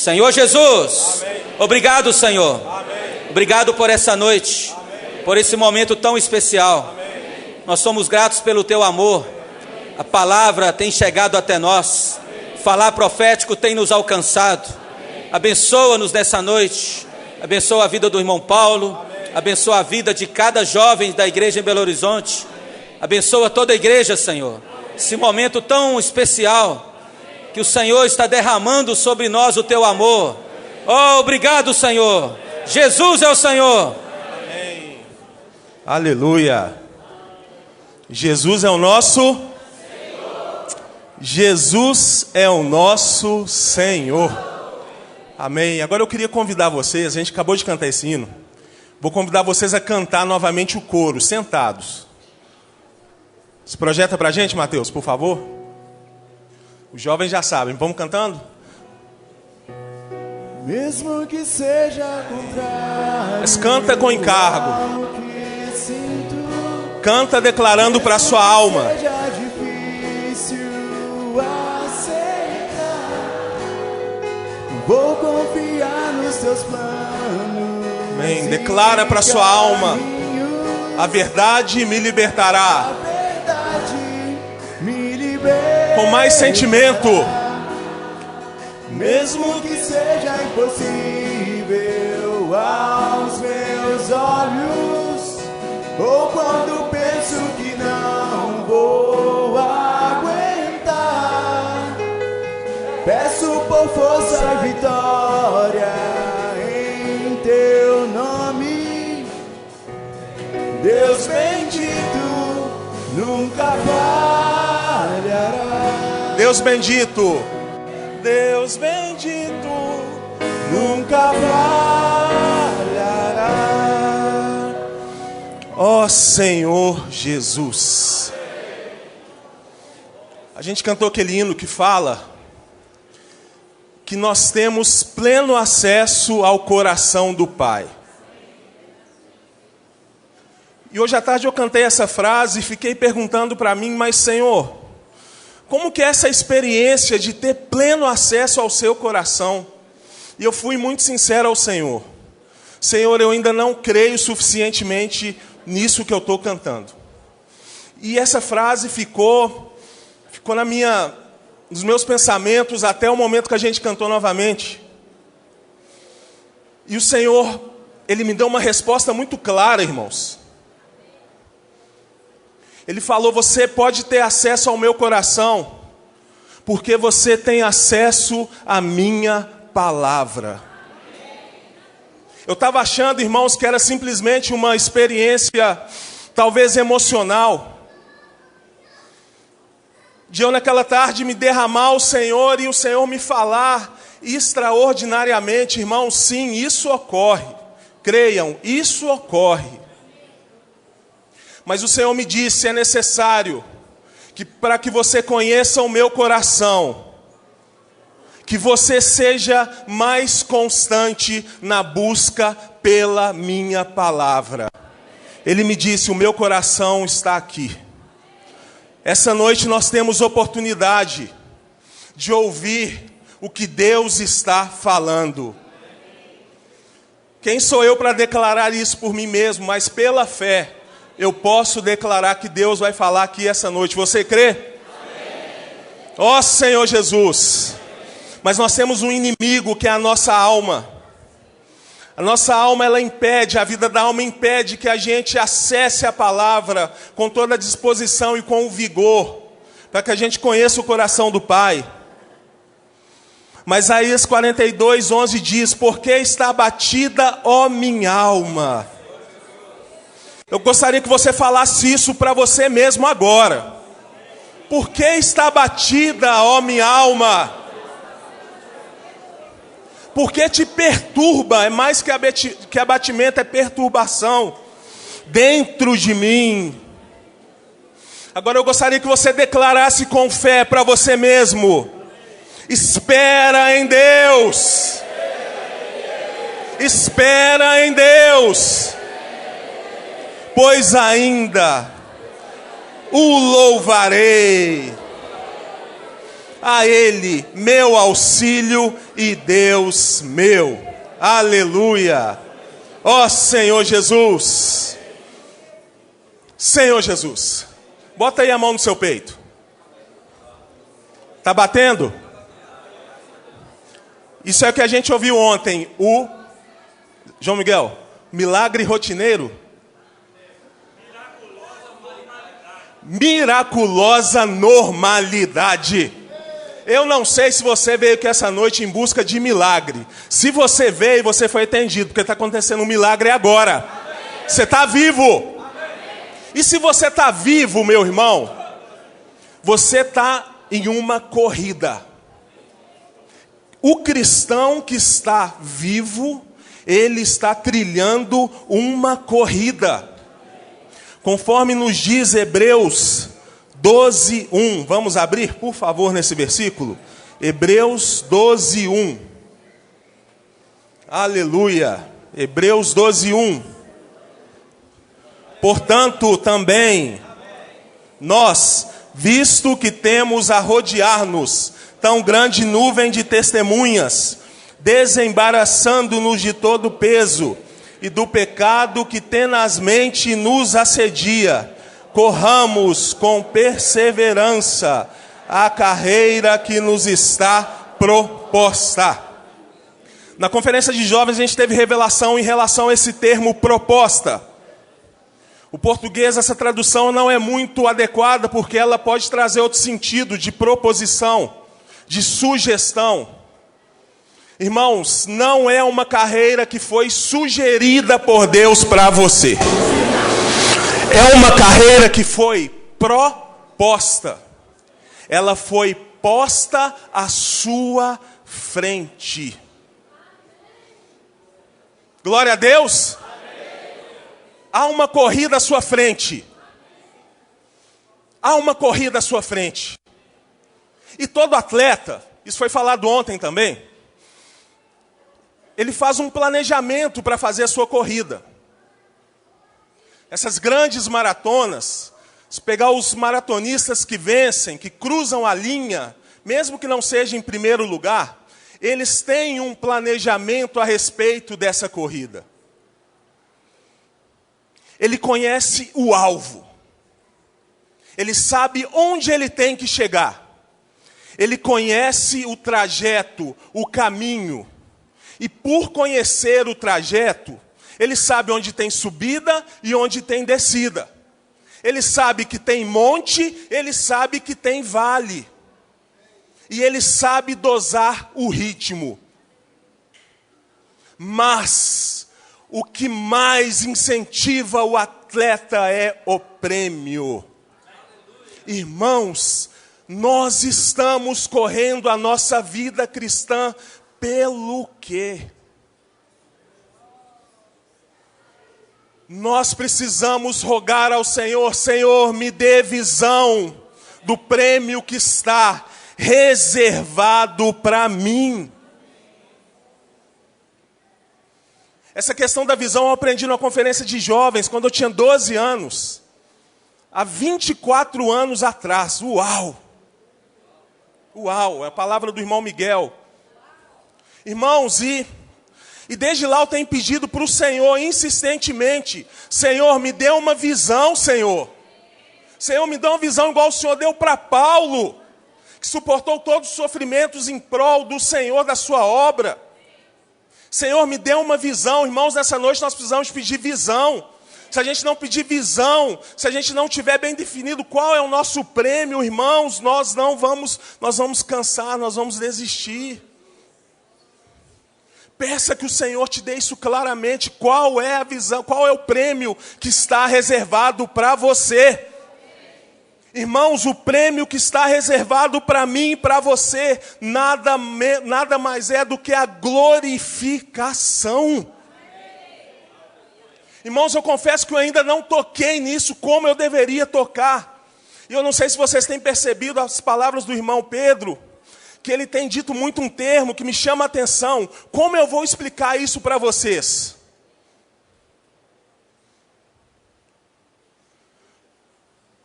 Senhor Jesus, Amém. Obrigado, Senhor. Amém. Obrigado por essa noite, Amém. por esse momento tão especial. Amém. Nós somos gratos pelo Teu amor. A palavra tem chegado até nós. Falar profético tem nos alcançado. Abençoa-nos nessa noite. Abençoa a vida do irmão Paulo. Abençoa a vida de cada jovem da igreja em Belo Horizonte. Abençoa toda a igreja, Senhor. Esse momento tão especial que o Senhor está derramando sobre nós o Teu amor. Oh, obrigado, Senhor. Jesus é o Senhor. Amém. Aleluia. Jesus é o nosso Senhor. Jesus é o nosso Senhor. Amém. Agora eu queria convidar vocês, a gente acabou de cantar esse hino. Vou convidar vocês a cantar novamente o coro, sentados. Se projeta pra gente, Mateus, por favor. Os jovens já sabem, vamos cantando? Mesmo que seja contrário, mas canta com encargo. Canta declarando para sua alma. Seja difícil aceitar, vou confiar nos Teus planos. Amém. Declara para sua alma: a verdade me libertará. A verdade me libertará. Com mais sentimento. Mesmo que seja impossível aos meus olhos, ou quando penso que não vou aguentar, peço por força e vitória em Teu nome. Deus bendito nunca falhará. Deus bendito. Deus bendito nunca falhará. Ó Senhor Jesus. A gente cantou aquele hino que fala que nós temos pleno acesso ao coração do Pai. E hoje à tarde eu cantei essa frase e fiquei perguntando para mim: mas Senhor, como que é essa experiência de ter pleno acesso ao seu coração? E eu fui muito sincero ao Senhor. Senhor, eu ainda não creio suficientemente nisso que eu estou cantando. E essa frase ficou nos meus pensamentos até o momento que a gente cantou novamente. E o Senhor, Ele me deu uma resposta muito clara, irmãos. Ele falou: você pode ter acesso ao meu coração, porque você tem acesso à minha palavra. Eu estava achando, irmãos, que era simplesmente uma experiência, talvez emocional, de eu naquela tarde me derramar ao Senhor e o Senhor me falar extraordinariamente. Irmãos, sim, isso ocorre. Creiam, isso ocorre. Mas o Senhor me disse: é necessário que para que você conheça o meu coração, que você seja mais constante na busca pela minha palavra. Ele me disse: o meu coração está aqui. Essa noite nós temos oportunidade de ouvir o que Deus está falando. Quem sou eu para declarar isso por mim mesmo? Mas pela fé eu posso declarar que Deus vai falar aqui essa noite. Você crê? Ó Senhor Jesus. Mas nós temos um inimigo que é a nossa alma. A nossa alma, ela impede, a vida da alma impede que a gente acesse a palavra com toda a disposição e com o vigor, para que a gente conheça o coração do Pai. Mas Isaías 42:11 diz: porque está abatida, ó minha alma. Eu gostaria que você falasse isso para você mesmo agora. Por que está abatida, ó minha alma? Porque te perturba, é mais que abatimento, é perturbação dentro de mim. Agora eu gostaria que você declarasse com fé para você mesmo: espera em Deus. Espera em Deus. Pois ainda o louvarei. A Ele, meu auxílio e Deus meu. Aleluia. Ó Senhor Jesus. Senhor Jesus. Bota aí a mão no seu peito. Tá batendo? Isso é o que a gente ouviu ontem. O João Miguel, milagre rotineiro. Miraculosa normalidade. Eu não sei se você veio aqui essa noite em busca de milagre. Se você veio, você foi atendido, porque está acontecendo um milagre agora. Você está vivo. E se você está vivo, meu irmão, você está em uma corrida. O cristão que está vivo, ele está trilhando uma corrida. Conforme nos diz Hebreus 12:1. Vamos abrir, por favor, nesse versículo. Hebreus 12:1. Aleluia. Hebreus 12:1. Portanto, também, nós, visto que temos a rodear-nos tão grande nuvem de testemunhas, desembaraçando-nos de todo o peso e do pecado que tenazmente nos assedia, corramos com perseverança a carreira que nos está proposta. Na conferência de jovens a gente teve revelação em relação a esse termo proposta. O português, essa tradução não é muito adequada porque ela pode trazer outro sentido de proposição, de sugestão. Irmãos, não é uma carreira que foi sugerida por Deus para você. É uma carreira que foi proposta. Ela foi posta à sua frente. Glória a Deus. Há uma corrida à sua frente. Há uma corrida à sua frente. E todo atleta, isso foi falado ontem também, ele faz um planejamento para fazer a sua corrida. Essas grandes maratonas, se pegar os maratonistas que vencem, que cruzam a linha, mesmo que não seja em primeiro lugar, eles têm um planejamento a respeito dessa corrida. Ele conhece o alvo. Ele sabe onde ele tem que chegar. Ele conhece o trajeto, o caminho. E por conhecer o trajeto, ele sabe onde tem subida e onde tem descida. Ele sabe que tem monte, ele sabe que tem vale. E ele sabe dosar o ritmo. Mas o que mais incentiva o atleta é o prêmio. Irmãos, nós estamos correndo a nossa vida cristã pelo quê? Nós precisamos rogar ao Senhor: Senhor, me dê visão do prêmio que está reservado para mim. Essa questão da visão eu aprendi numa conferência de jovens, quando eu tinha 12 anos. Há 24 anos atrás. Uau! Uau, é a palavra do irmão Miguel. Irmãos, e desde lá eu tenho pedido para o Senhor insistentemente: Senhor, me dê uma visão, Senhor. Senhor, me dê uma visão igual o Senhor deu para Paulo, que suportou todos os sofrimentos em prol do Senhor, da sua obra. Senhor, me dê uma visão. Irmãos, nessa noite nós precisamos pedir visão. Se a gente não pedir visão, se a gente não tiver bem definido qual é o nosso prêmio, irmãos, nós vamos cansar, nós vamos desistir. Peça que o Senhor te dê isso claramente, qual é a visão, qual é o prêmio que está reservado para você. Irmãos, o prêmio que está reservado para mim e para você, nada mais é do que a glorificação. Irmãos, eu confesso que eu ainda não toquei nisso como eu deveria tocar. E eu não sei se vocês têm percebido as palavras do irmão Pedro, que ele tem dito muito um termo que me chama a atenção. Como eu vou explicar isso para vocês?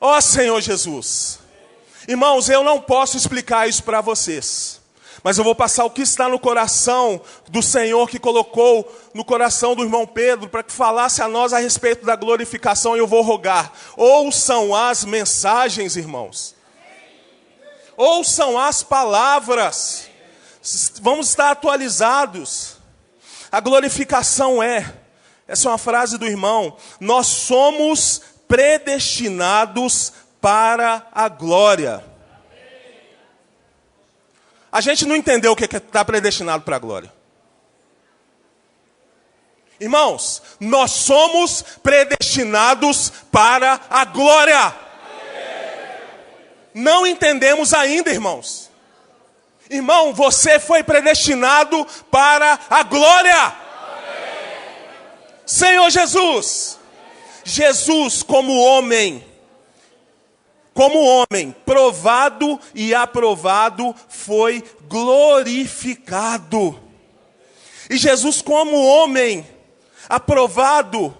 Ó Senhor Jesus, Irmãos, eu não posso explicar isso para vocês, mas eu vou passar o que está no coração do Senhor, que colocou no coração do irmão Pedro, para que falasse a nós a respeito da glorificação, e eu vou rogar. Ouçam as mensagens, irmãos. Ouçam as palavras. Vamos estar atualizados. A glorificação essa é uma frase do irmão, nós somos predestinados para a glória. A gente não entendeu o que é estar predestinado para a glória. Irmãos, nós somos predestinados para a glória. Não entendemos ainda, irmãos. Irmão, você foi predestinado para a glória. Senhor Jesus. Jesus como homem, provado e aprovado, foi glorificado. E Jesus como homem, provado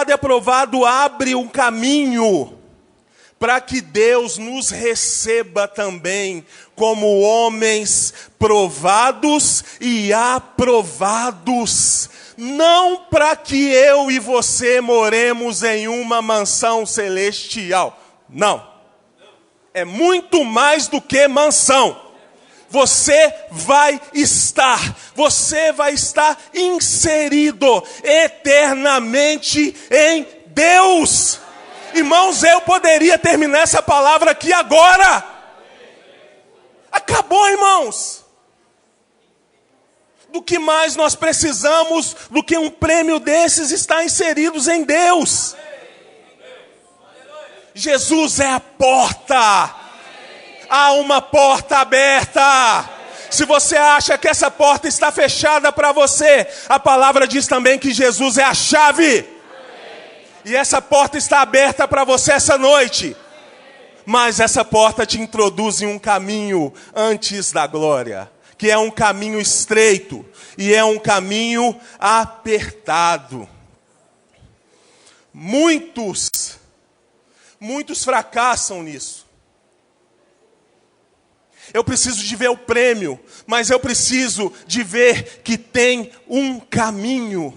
e aprovado, abre um caminho para que Deus nos receba também como homens provados e aprovados. Não para que eu e você moremos em uma mansão celestial. Não. É muito mais do que mansão. Você vai estar inserido eternamente em Deus. Irmãos, eu poderia terminar essa palavra aqui agora. Acabou, irmãos. Do que mais nós precisamos do que um prêmio desses estar inseridos em Deus? Jesus é a porta. Há uma porta aberta. Se você acha que essa porta está fechada para você, a palavra diz também que Jesus é a chave. E essa porta está aberta para você essa noite. Mas essa porta te introduz em um caminho antes da glória, que é um caminho estreito e é um caminho apertado. Muitos fracassam nisso. Eu preciso de ver o prêmio, mas eu preciso de ver que tem um caminho.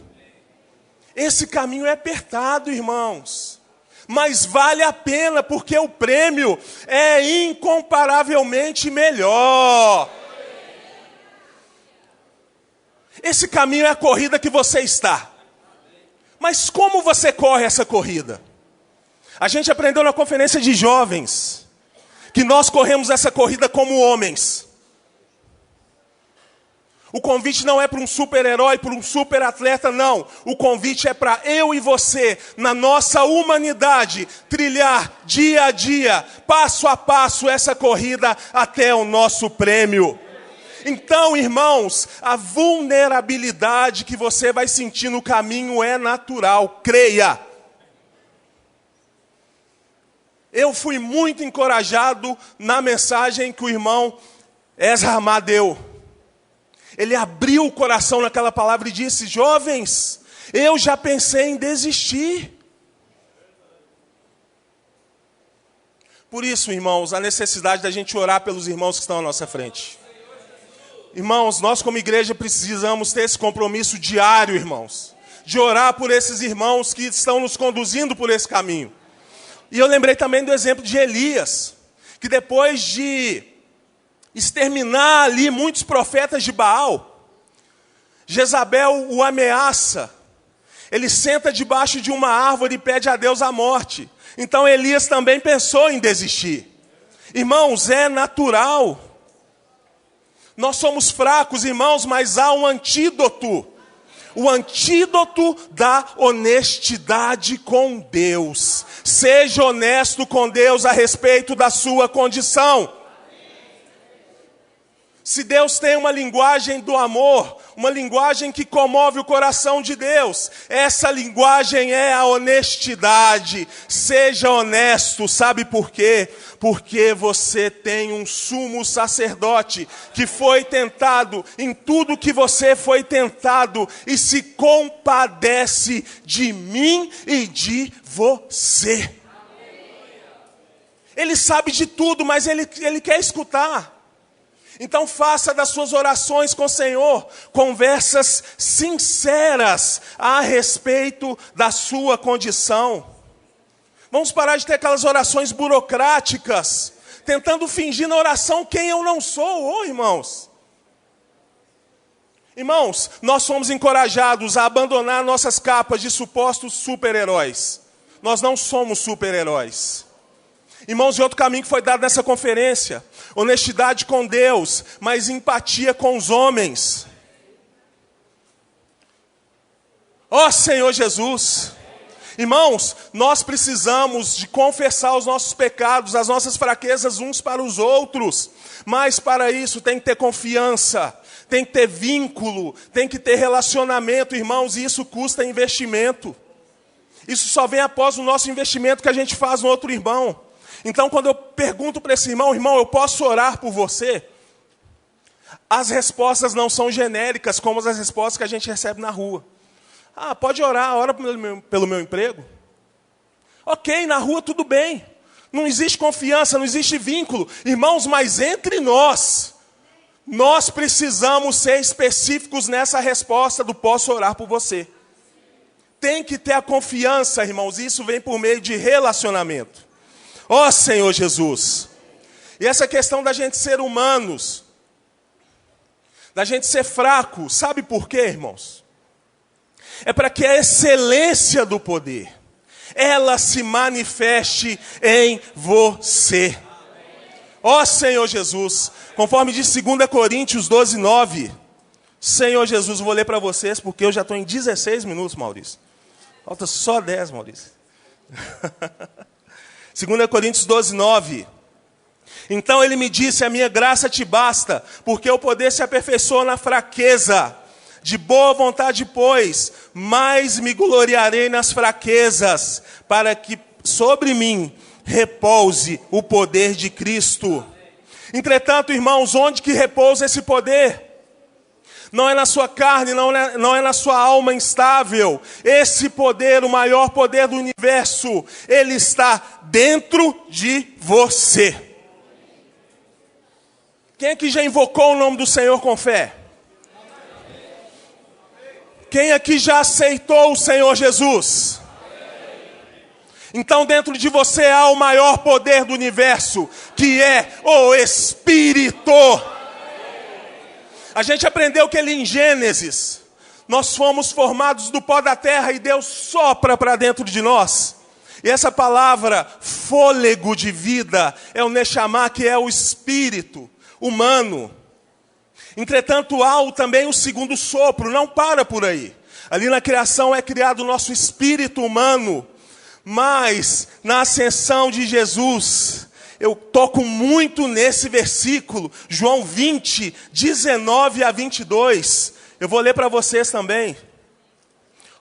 Esse caminho é apertado, irmãos, mas vale a pena, porque o prêmio é incomparavelmente melhor. Esse caminho é a corrida que você está. Mas como você corre essa corrida? A gente aprendeu na conferência de jovens que nós corremos essa corrida como homens. O convite não é para um super-herói, para um super-atleta, não. O convite é para eu e você, na nossa humanidade, trilhar dia a dia, passo a passo, essa corrida até o nosso prêmio. Então, irmãos, a vulnerabilidade que você vai sentir no caminho é natural, creia. Eu fui muito encorajado na mensagem que o irmão Ezra Amar deu. Ele abriu o coração naquela palavra e disse: jovens, eu já pensei em desistir. Por isso, irmãos, a necessidade da gente orar pelos irmãos que estão à nossa frente. Irmãos, nós como igreja precisamos ter esse compromisso diário, irmãos, de orar por esses irmãos que estão nos conduzindo por esse caminho. E eu lembrei também do exemplo de Elias, que depois de exterminar ali muitos profetas de Baal, Jezabel o ameaça. Ele senta debaixo de uma árvore e pede a Deus a morte. Então Elias também pensou em desistir. Irmãos, é natural. Nós somos fracos, irmãos, mas há um antídoto. O antídoto da honestidade com Deus. Seja honesto com Deus a respeito da sua condição. Se Deus tem uma linguagem do amor, uma linguagem que comove o coração de Deus, essa linguagem é a honestidade. Seja honesto, sabe por quê? Porque você tem um sumo sacerdote que foi tentado em tudo que você foi tentado e se compadece de mim e de você. Ele sabe de tudo, mas ele quer escutar. Então faça das suas orações com o Senhor conversas sinceras a respeito da sua condição. Vamos parar de ter aquelas orações burocráticas, tentando fingir na oração quem eu não sou, irmãos. Irmãos, nós somos encorajados a abandonar nossas capas de supostos super-heróis. Nós não somos super-heróis. Irmãos, e outro caminho que foi dado nessa conferência: honestidade com Deus, mas empatia com os homens. Ó Senhor Jesus! Irmãos, nós precisamos de confessar os nossos pecados, as nossas fraquezas uns para os outros. Mas para isso tem que ter confiança, tem que ter vínculo, tem que ter relacionamento, irmãos, e isso custa investimento. Isso só vem após o nosso investimento que a gente faz no outro irmão. Então, quando eu pergunto para esse irmão, eu posso orar por você? As respostas não são genéricas, como as respostas que a gente recebe na rua. Ah, pode orar, ora pelo meu emprego. Ok, na rua tudo bem. Não existe confiança, não existe vínculo. Irmãos, mas entre nós precisamos ser específicos nessa resposta do posso orar por você. Tem que ter a confiança, irmãos, e isso vem por meio de relacionamento. Ó Senhor Jesus! E essa questão da gente ser humanos, da gente ser fraco, sabe por quê, irmãos? É para que a excelência do poder, ela se manifeste em você. Ó Senhor Jesus! Conforme diz 2 Coríntios 12, 9. Senhor Jesus, vou ler para vocês, porque eu já estou em 16 minutos, Maurício. Falta só 10, Maurício. 2 Coríntios 12, 9. Então ele me disse, a minha graça te basta, porque o poder se aperfeiçoa na fraqueza. De boa vontade, pois, mais me gloriarei nas fraquezas, para que sobre mim repouse o poder de Cristo. Entretanto, irmãos, onde que repousa esse poder? Não é na sua carne, não é na sua alma instável. Esse poder, o maior poder do universo, ele está dentro de você. Quem aqui já invocou o nome do Senhor com fé? Quem aqui já aceitou o Senhor Jesus? Então dentro de você há o maior poder do universo, que é o Espírito. A gente aprendeu que ele em Gênesis, nós fomos formados do pó da terra e Deus sopra para dentro de nós. E essa palavra, fôlego de vida, é o Neshama, que é o espírito humano. Entretanto, há também o segundo sopro, não para por aí. Ali na criação é criado o nosso espírito humano, mas na ascensão de Jesus, eu toco muito nesse versículo, João 20, 19 a 22. Eu vou ler para vocês também.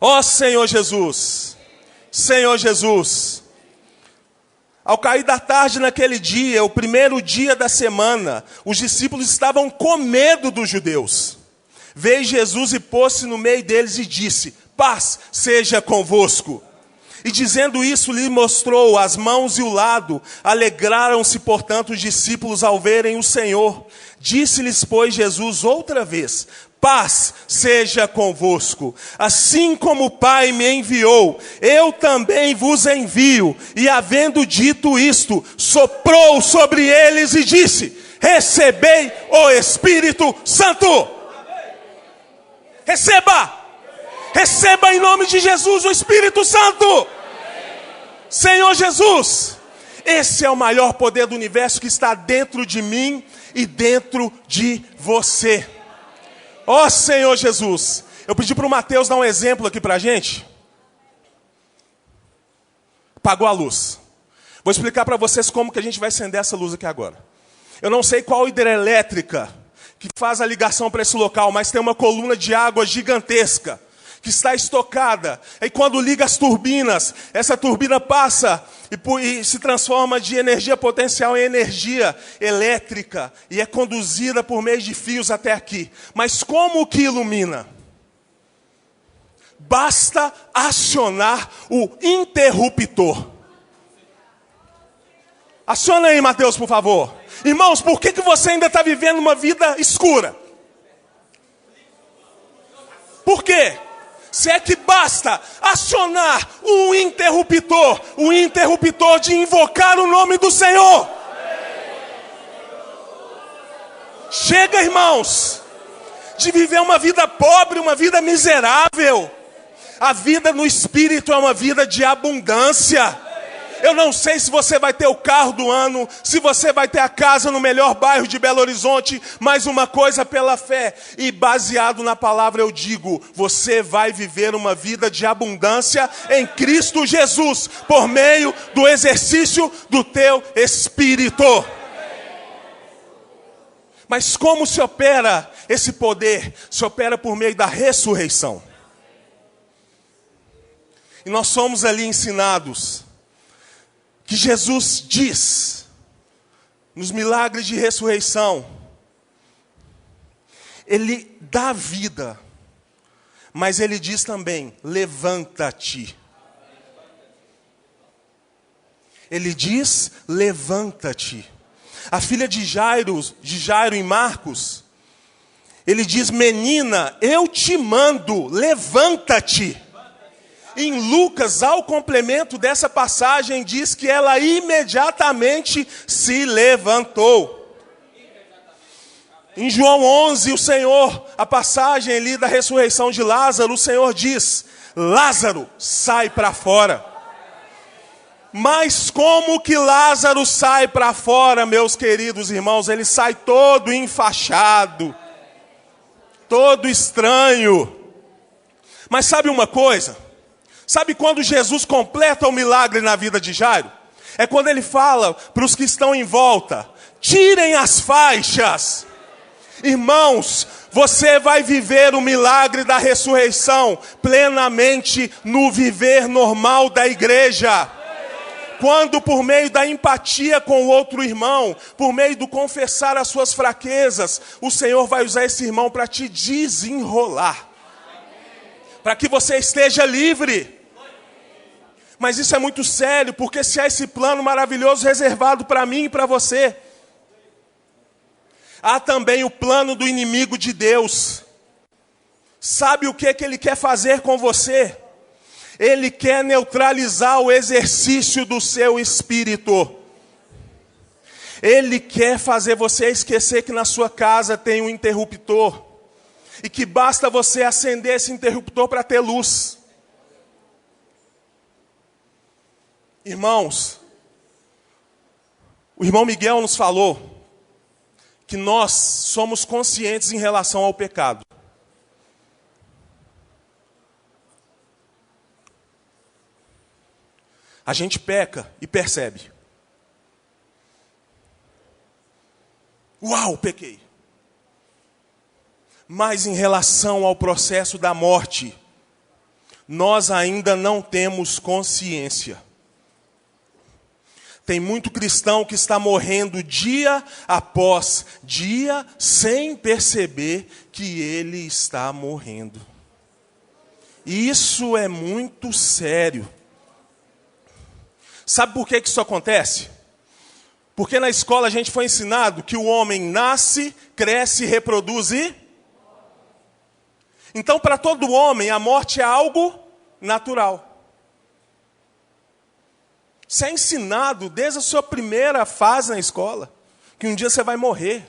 Ó Senhor Jesus, Senhor Jesus. Ao cair da tarde naquele dia, o primeiro dia da semana, os discípulos estavam com medo dos judeus. Veio Jesus e pôs-se no meio deles e disse, paz seja convosco. E dizendo isso, lhe mostrou as mãos e o lado. Alegraram-se, portanto, os discípulos ao verem o Senhor. Disse-lhes, pois, Jesus outra vez, paz seja convosco. Assim como o Pai me enviou, eu também vos envio. E havendo dito isto, soprou sobre eles e disse, recebei o Espírito Santo. Receba! Receba em nome de Jesus o Espírito Santo. Senhor Jesus, esse é o maior poder do universo que está dentro de mim e dentro de você. Ó Senhor Jesus, eu pedi para o Mateus dar um exemplo aqui para a gente. Apagou a luz. Vou explicar para vocês como que a gente vai acender essa luz aqui agora. Eu não sei qual hidrelétrica que faz a ligação para esse local, mas tem uma coluna de água gigantesca que está estocada. E quando liga as turbinas, essa turbina passa e se transforma de energia potencial em energia elétrica e é conduzida por meio de fios até aqui. Mas como que ilumina? Basta acionar o interruptor. Aciona aí, Mateus, por favor. Irmãos, por que você ainda está vivendo uma vida escura? Por quê? Se é que basta acionar o interruptor de invocar o nome do Senhor. Chega, irmãos, de viver uma vida pobre, uma vida miserável. A vida no Espírito é uma vida de abundância. Eu não sei se você vai ter o carro do ano, se você vai ter a casa no melhor bairro de Belo Horizonte, mas uma coisa pela fé e baseado na palavra eu digo, você vai viver uma vida de abundância em Cristo Jesus, por meio do exercício do teu Espírito. Mas como se opera esse poder? Se opera por meio da ressurreição. E nós somos ali ensinados que Jesus diz, nos milagres de ressurreição, Ele dá vida, mas Ele diz também, levanta-te. Ele diz, levanta-te. A filha de Jairo em Marcos, Ele diz, menina, eu te mando, levanta-te. Em Lucas, ao complemento dessa passagem, diz que ela imediatamente se levantou. Em João 11, o Senhor, a passagem ali da ressurreição de Lázaro, o Senhor diz, Lázaro, sai para fora. Mas como que Lázaro sai para fora, meus queridos irmãos? Ele sai todo enfaixado, todo estranho. Mas sabe uma coisa? Sabe quando Jesus completa o milagre na vida de Jairo? É quando ele fala para os que estão em volta, tirem as faixas. Irmãos, você vai viver o milagre da ressurreição plenamente no viver normal da igreja. Quando por meio da empatia com o outro irmão, por meio do confessar as suas fraquezas, o Senhor vai usar esse irmão para te desenrolar. Para que você esteja livre. Mas isso é muito sério, porque se há esse plano maravilhoso reservado para mim e para você, há também o plano do inimigo de Deus. Sabe o que ele quer fazer com você? Ele quer neutralizar o exercício do seu espírito. Ele quer fazer você esquecer que na sua casa tem um interruptor. E que basta você acender esse interruptor para ter luz. Irmãos, o irmão Miguel nos falou que nós somos conscientes em relação ao pecado. A gente peca e percebe. Uau, pequei. Mas em relação ao processo da morte, nós ainda não temos consciência. Tem muito cristão que está morrendo dia após dia, sem perceber que ele está morrendo. Isso é muito sério. Sabe por que isso acontece? Porque na escola a gente foi ensinado que o homem nasce, cresce, reproduz e... Então, para todo homem, a morte é algo natural. Você é ensinado desde a sua primeira fase na escola, que um dia você vai morrer.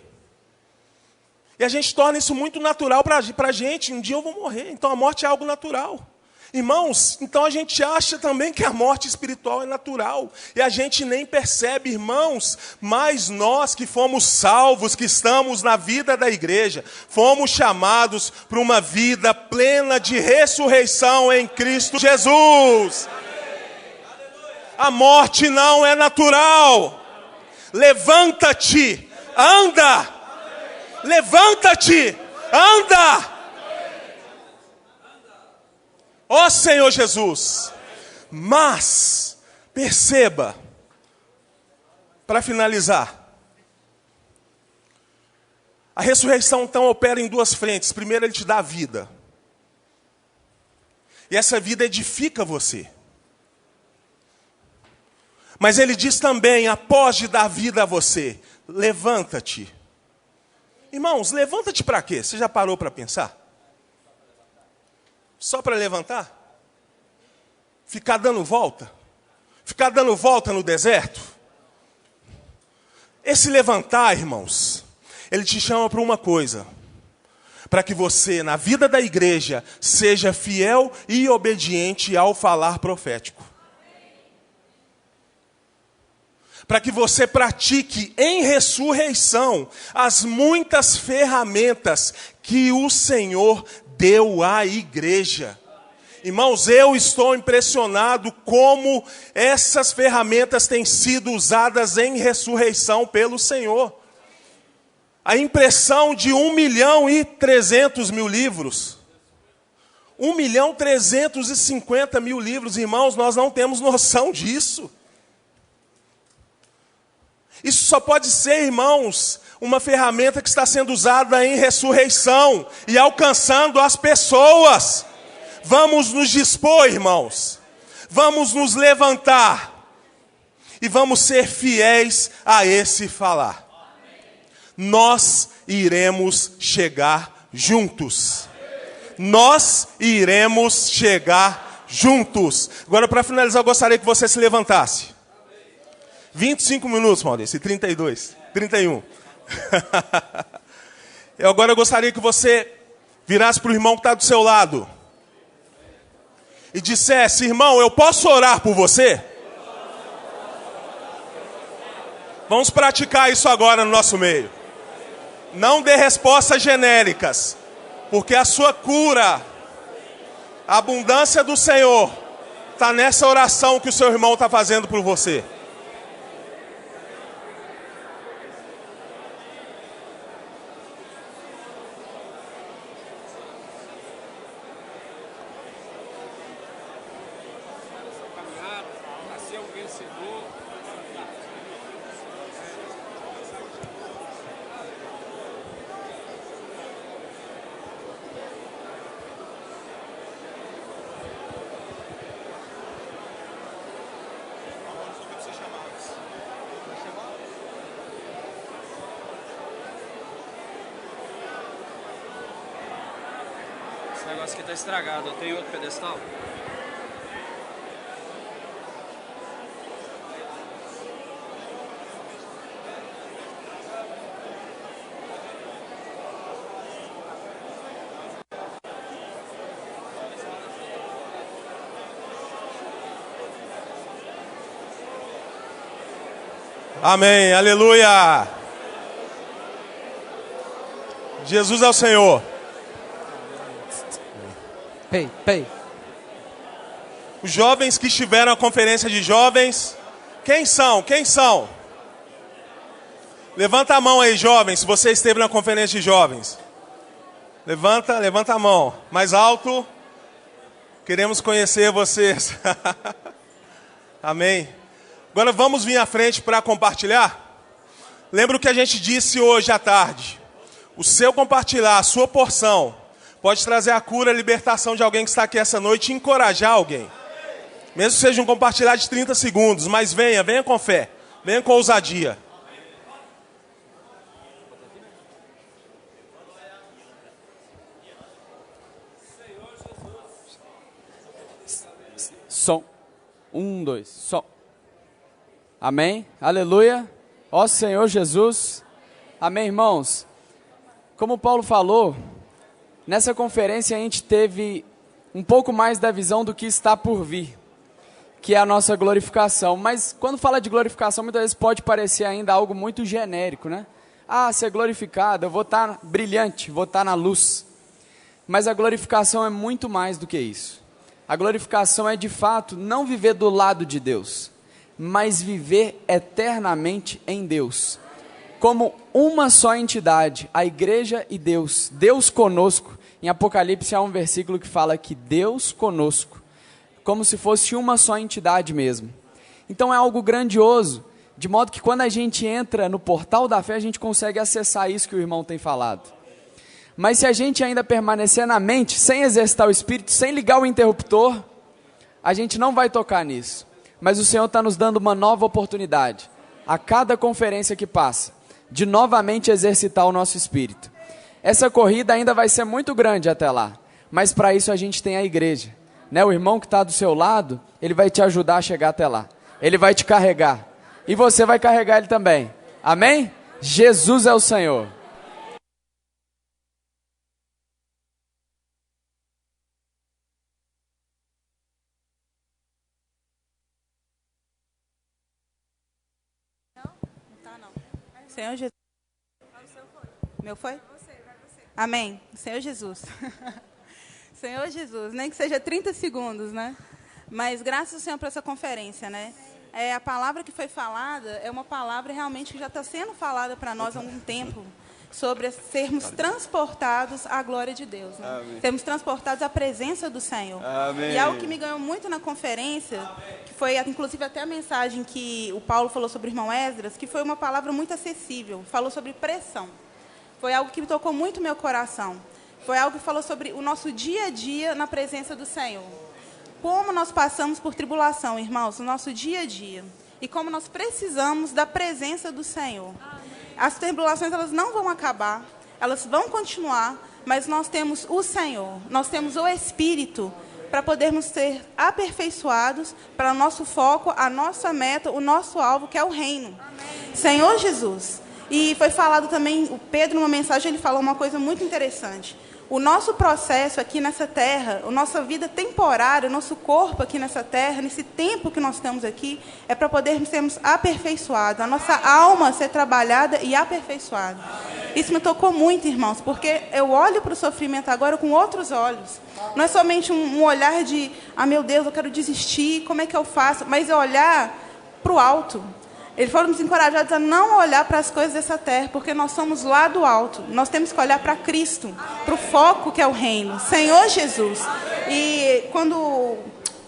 E a gente torna isso muito natural para a gente, um dia eu vou morrer, então a morte é algo natural. Irmãos, então a gente acha também que a morte espiritual é natural. E a gente nem percebe, irmãos, mas nós que fomos salvos, que estamos na vida da igreja, fomos chamados para uma vida plena de ressurreição em Cristo Jesus. A morte não é natural. Levanta-te, anda. Levanta-te, anda. Ó Senhor Jesus. Mas, perceba, para finalizar, a ressurreição então opera em duas frentes. Primeiro, ele te dá a vida. E essa vida edifica você. Mas ele diz também, após de dar vida a você, levanta-te. Irmãos, levanta-te para quê? Você já parou para pensar? Só para levantar? Ficar dando volta? Ficar dando volta no deserto? Esse levantar, irmãos, ele te chama para uma coisa. Para que você, na vida da igreja, seja fiel e obediente ao falar profético. Para que você pratique em ressurreição as muitas ferramentas que o Senhor deu à igreja. Irmãos, eu estou impressionado como essas ferramentas têm sido usadas em ressurreição pelo Senhor. A impressão de 1.300.000 livros. 1.350.000 livros, irmãos, nós não temos noção disso. Isso só pode ser, irmãos, uma ferramenta que está sendo usada em ressurreição e alcançando as pessoas. Vamos nos dispor, irmãos. Vamos nos levantar. E vamos ser fiéis a esse falar. Nós iremos chegar juntos. Nós iremos chegar juntos. Agora, para finalizar, eu gostaria que você se levantasse. 25 minutos, Maurício, 32, 31. Agora eu gostaria que você virasse para o irmão que está do seu lado. E dissesse, irmão, eu posso orar por você? Vamos praticar isso agora no nosso meio. Não dê respostas genéricas, porque a sua cura, a abundância do Senhor, está nessa oração que o seu irmão está fazendo por você. Esse negócio aqui está estragado. Tem outro pedestal? Amém, aleluia. Jesus é o Senhor. Pei. Os jovens que estiveram na conferência de jovens, quem são? Levanta a mão aí, jovens, se você esteve na conferência de jovens. Levanta a mão. Mais alto. Queremos conhecer vocês. Amém. Agora vamos vir à frente para compartilhar. Lembra o que a gente disse hoje à tarde. O seu compartilhar, a sua porção, pode trazer a cura, a libertação de alguém que está aqui essa noite e encorajar alguém. Mesmo que seja um compartilhar de 30 segundos, mas venha com fé, venha com ousadia. Som. 1, 2, som. Amém? Aleluia. Ó Senhor Jesus. Amém, irmãos? Como Paulo falou, nessa conferência a gente teve um pouco mais da visão do que está por vir, que é a nossa glorificação. Mas quando fala de glorificação, muitas vezes pode parecer ainda algo muito genérico, né? Ah, ser glorificado, eu vou estar brilhante, vou estar na luz. Mas a glorificação é muito mais do que isso. A glorificação é de fato não viver do lado de Deus, mas viver eternamente em Deus. Como uma só entidade, a igreja e Deus, Deus conosco. Em Apocalipse há um versículo que fala que Deus conosco, como se fosse uma só entidade mesmo. Então é algo grandioso, de modo que quando a gente entra no portal da fé, a gente consegue acessar isso que o irmão tem falado. Mas se a gente ainda permanecer na mente, sem exercitar o espírito, sem ligar o interruptor, a gente não vai tocar nisso. mas o Senhor está nos dando uma nova oportunidade, a cada conferência que passa, de novamente exercitar o nosso espírito. Essa corrida ainda vai ser muito grande até lá, mas para isso a gente tem a igreja, né? O irmão que está do seu lado, ele vai te ajudar a chegar até lá, ele vai te carregar, e você vai carregar ele também, amém? Jesus é o Senhor. Senhor Jesus. Meu foi? Amém. Senhor Jesus. Senhor Jesus, nem que seja 30 segundos, né? Mas graças ao Senhor por essa conferência, né? A palavra que foi falada é uma palavra realmente que já está sendo falada para nós há algum tempo, sobre sermos transportados à glória de Deus, né? Sermos transportados à presença do Senhor. Amém. E algo que me ganhou muito na conferência, que foi inclusive até a mensagem que o Paulo falou sobre o irmão Esdras, que foi uma palavra muito acessível, falou sobre pressão. Foi algo que me tocou muito meu coração. Foi algo que falou sobre o nosso dia a dia na presença do Senhor. Como nós passamos por tribulação, irmãos, no nosso dia a dia. E como nós precisamos da presença do Senhor. As tribulações, elas não vão acabar, elas vão continuar, mas nós temos o Senhor, nós temos o Espírito para podermos ser aperfeiçoados para o nosso foco, a nossa meta, o nosso alvo, que é o reino. Amém. Senhor Jesus. E foi falado também, o Pedro, numa mensagem, ele falou uma coisa muito interessante. O nosso processo aqui nessa terra, a nossa vida temporária, o nosso corpo aqui nessa terra, nesse tempo que nós estamos aqui, é para podermos sermos aperfeiçoados, a nossa alma ser trabalhada e aperfeiçoada. Isso me tocou muito, irmãos, porque eu olho para o sofrimento agora com outros olhos. Não é somente um olhar de, meu Deus, eu quero desistir, como é que eu faço? Mas é olhar para o alto. Eles foram nos encorajados a não olhar para as coisas dessa terra, porque nós somos lá do alto. Nós temos que olhar para Cristo, para o foco que é o reino, Senhor Jesus. E quando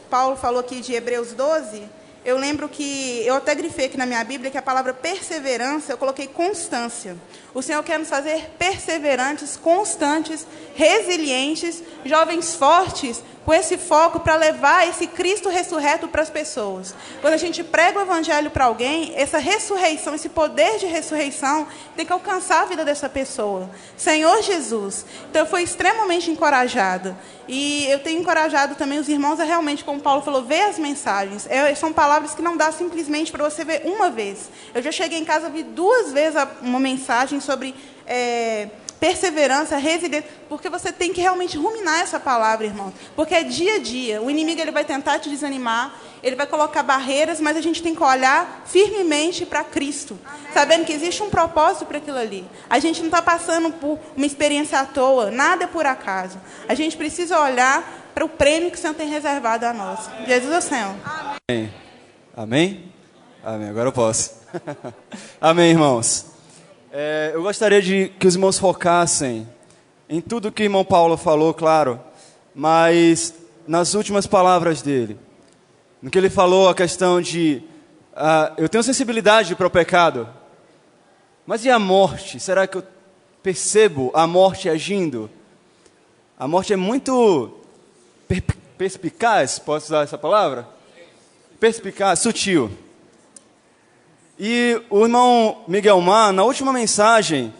Paulo falou aqui de Hebreus 12, eu lembro que, eu até grifei aqui na minha Bíblia, que a palavra perseverança, eu coloquei constância. O Senhor quer nos fazer perseverantes, constantes, resilientes, jovens fortes, com esse foco para levar esse Cristo ressurreto para as pessoas. Quando a gente prega o evangelho para alguém, essa ressurreição, esse poder de ressurreição, tem que alcançar a vida dessa pessoa. Senhor Jesus. Então, eu fui extremamente encorajada. E eu tenho encorajado também os irmãos a realmente, como Paulo falou, ver as mensagens. São palavras que não dá simplesmente para você ver uma vez. Eu já cheguei em casa, vi 2 vezes uma mensagem sobre perseverança, resiliência, porque você tem que realmente ruminar essa palavra, irmão. Porque é dia a dia. O inimigo, ele vai tentar te desanimar, ele vai colocar barreiras, mas a gente tem que olhar firmemente para Cristo, sabendo que existe um propósito para aquilo ali. A gente não está passando por uma experiência à toa, nada é por acaso. A gente precisa olhar para o prêmio que o Senhor tem reservado a nós. Jesus é o Senhor. Amém. Amém? Amém. Agora eu posso. Amém, irmãos. Eu gostaria de que os irmãos focassem em tudo que o irmão Paulo falou, claro, mas nas últimas palavras dele. No que ele falou, a questão de, eu tenho sensibilidade para o pecado, mas e a morte? Será que eu percebo a morte agindo? A morte é muito perspicaz, posso usar essa palavra? Perspicaz, sutil. E o irmão Miguel Mar, na última mensagem,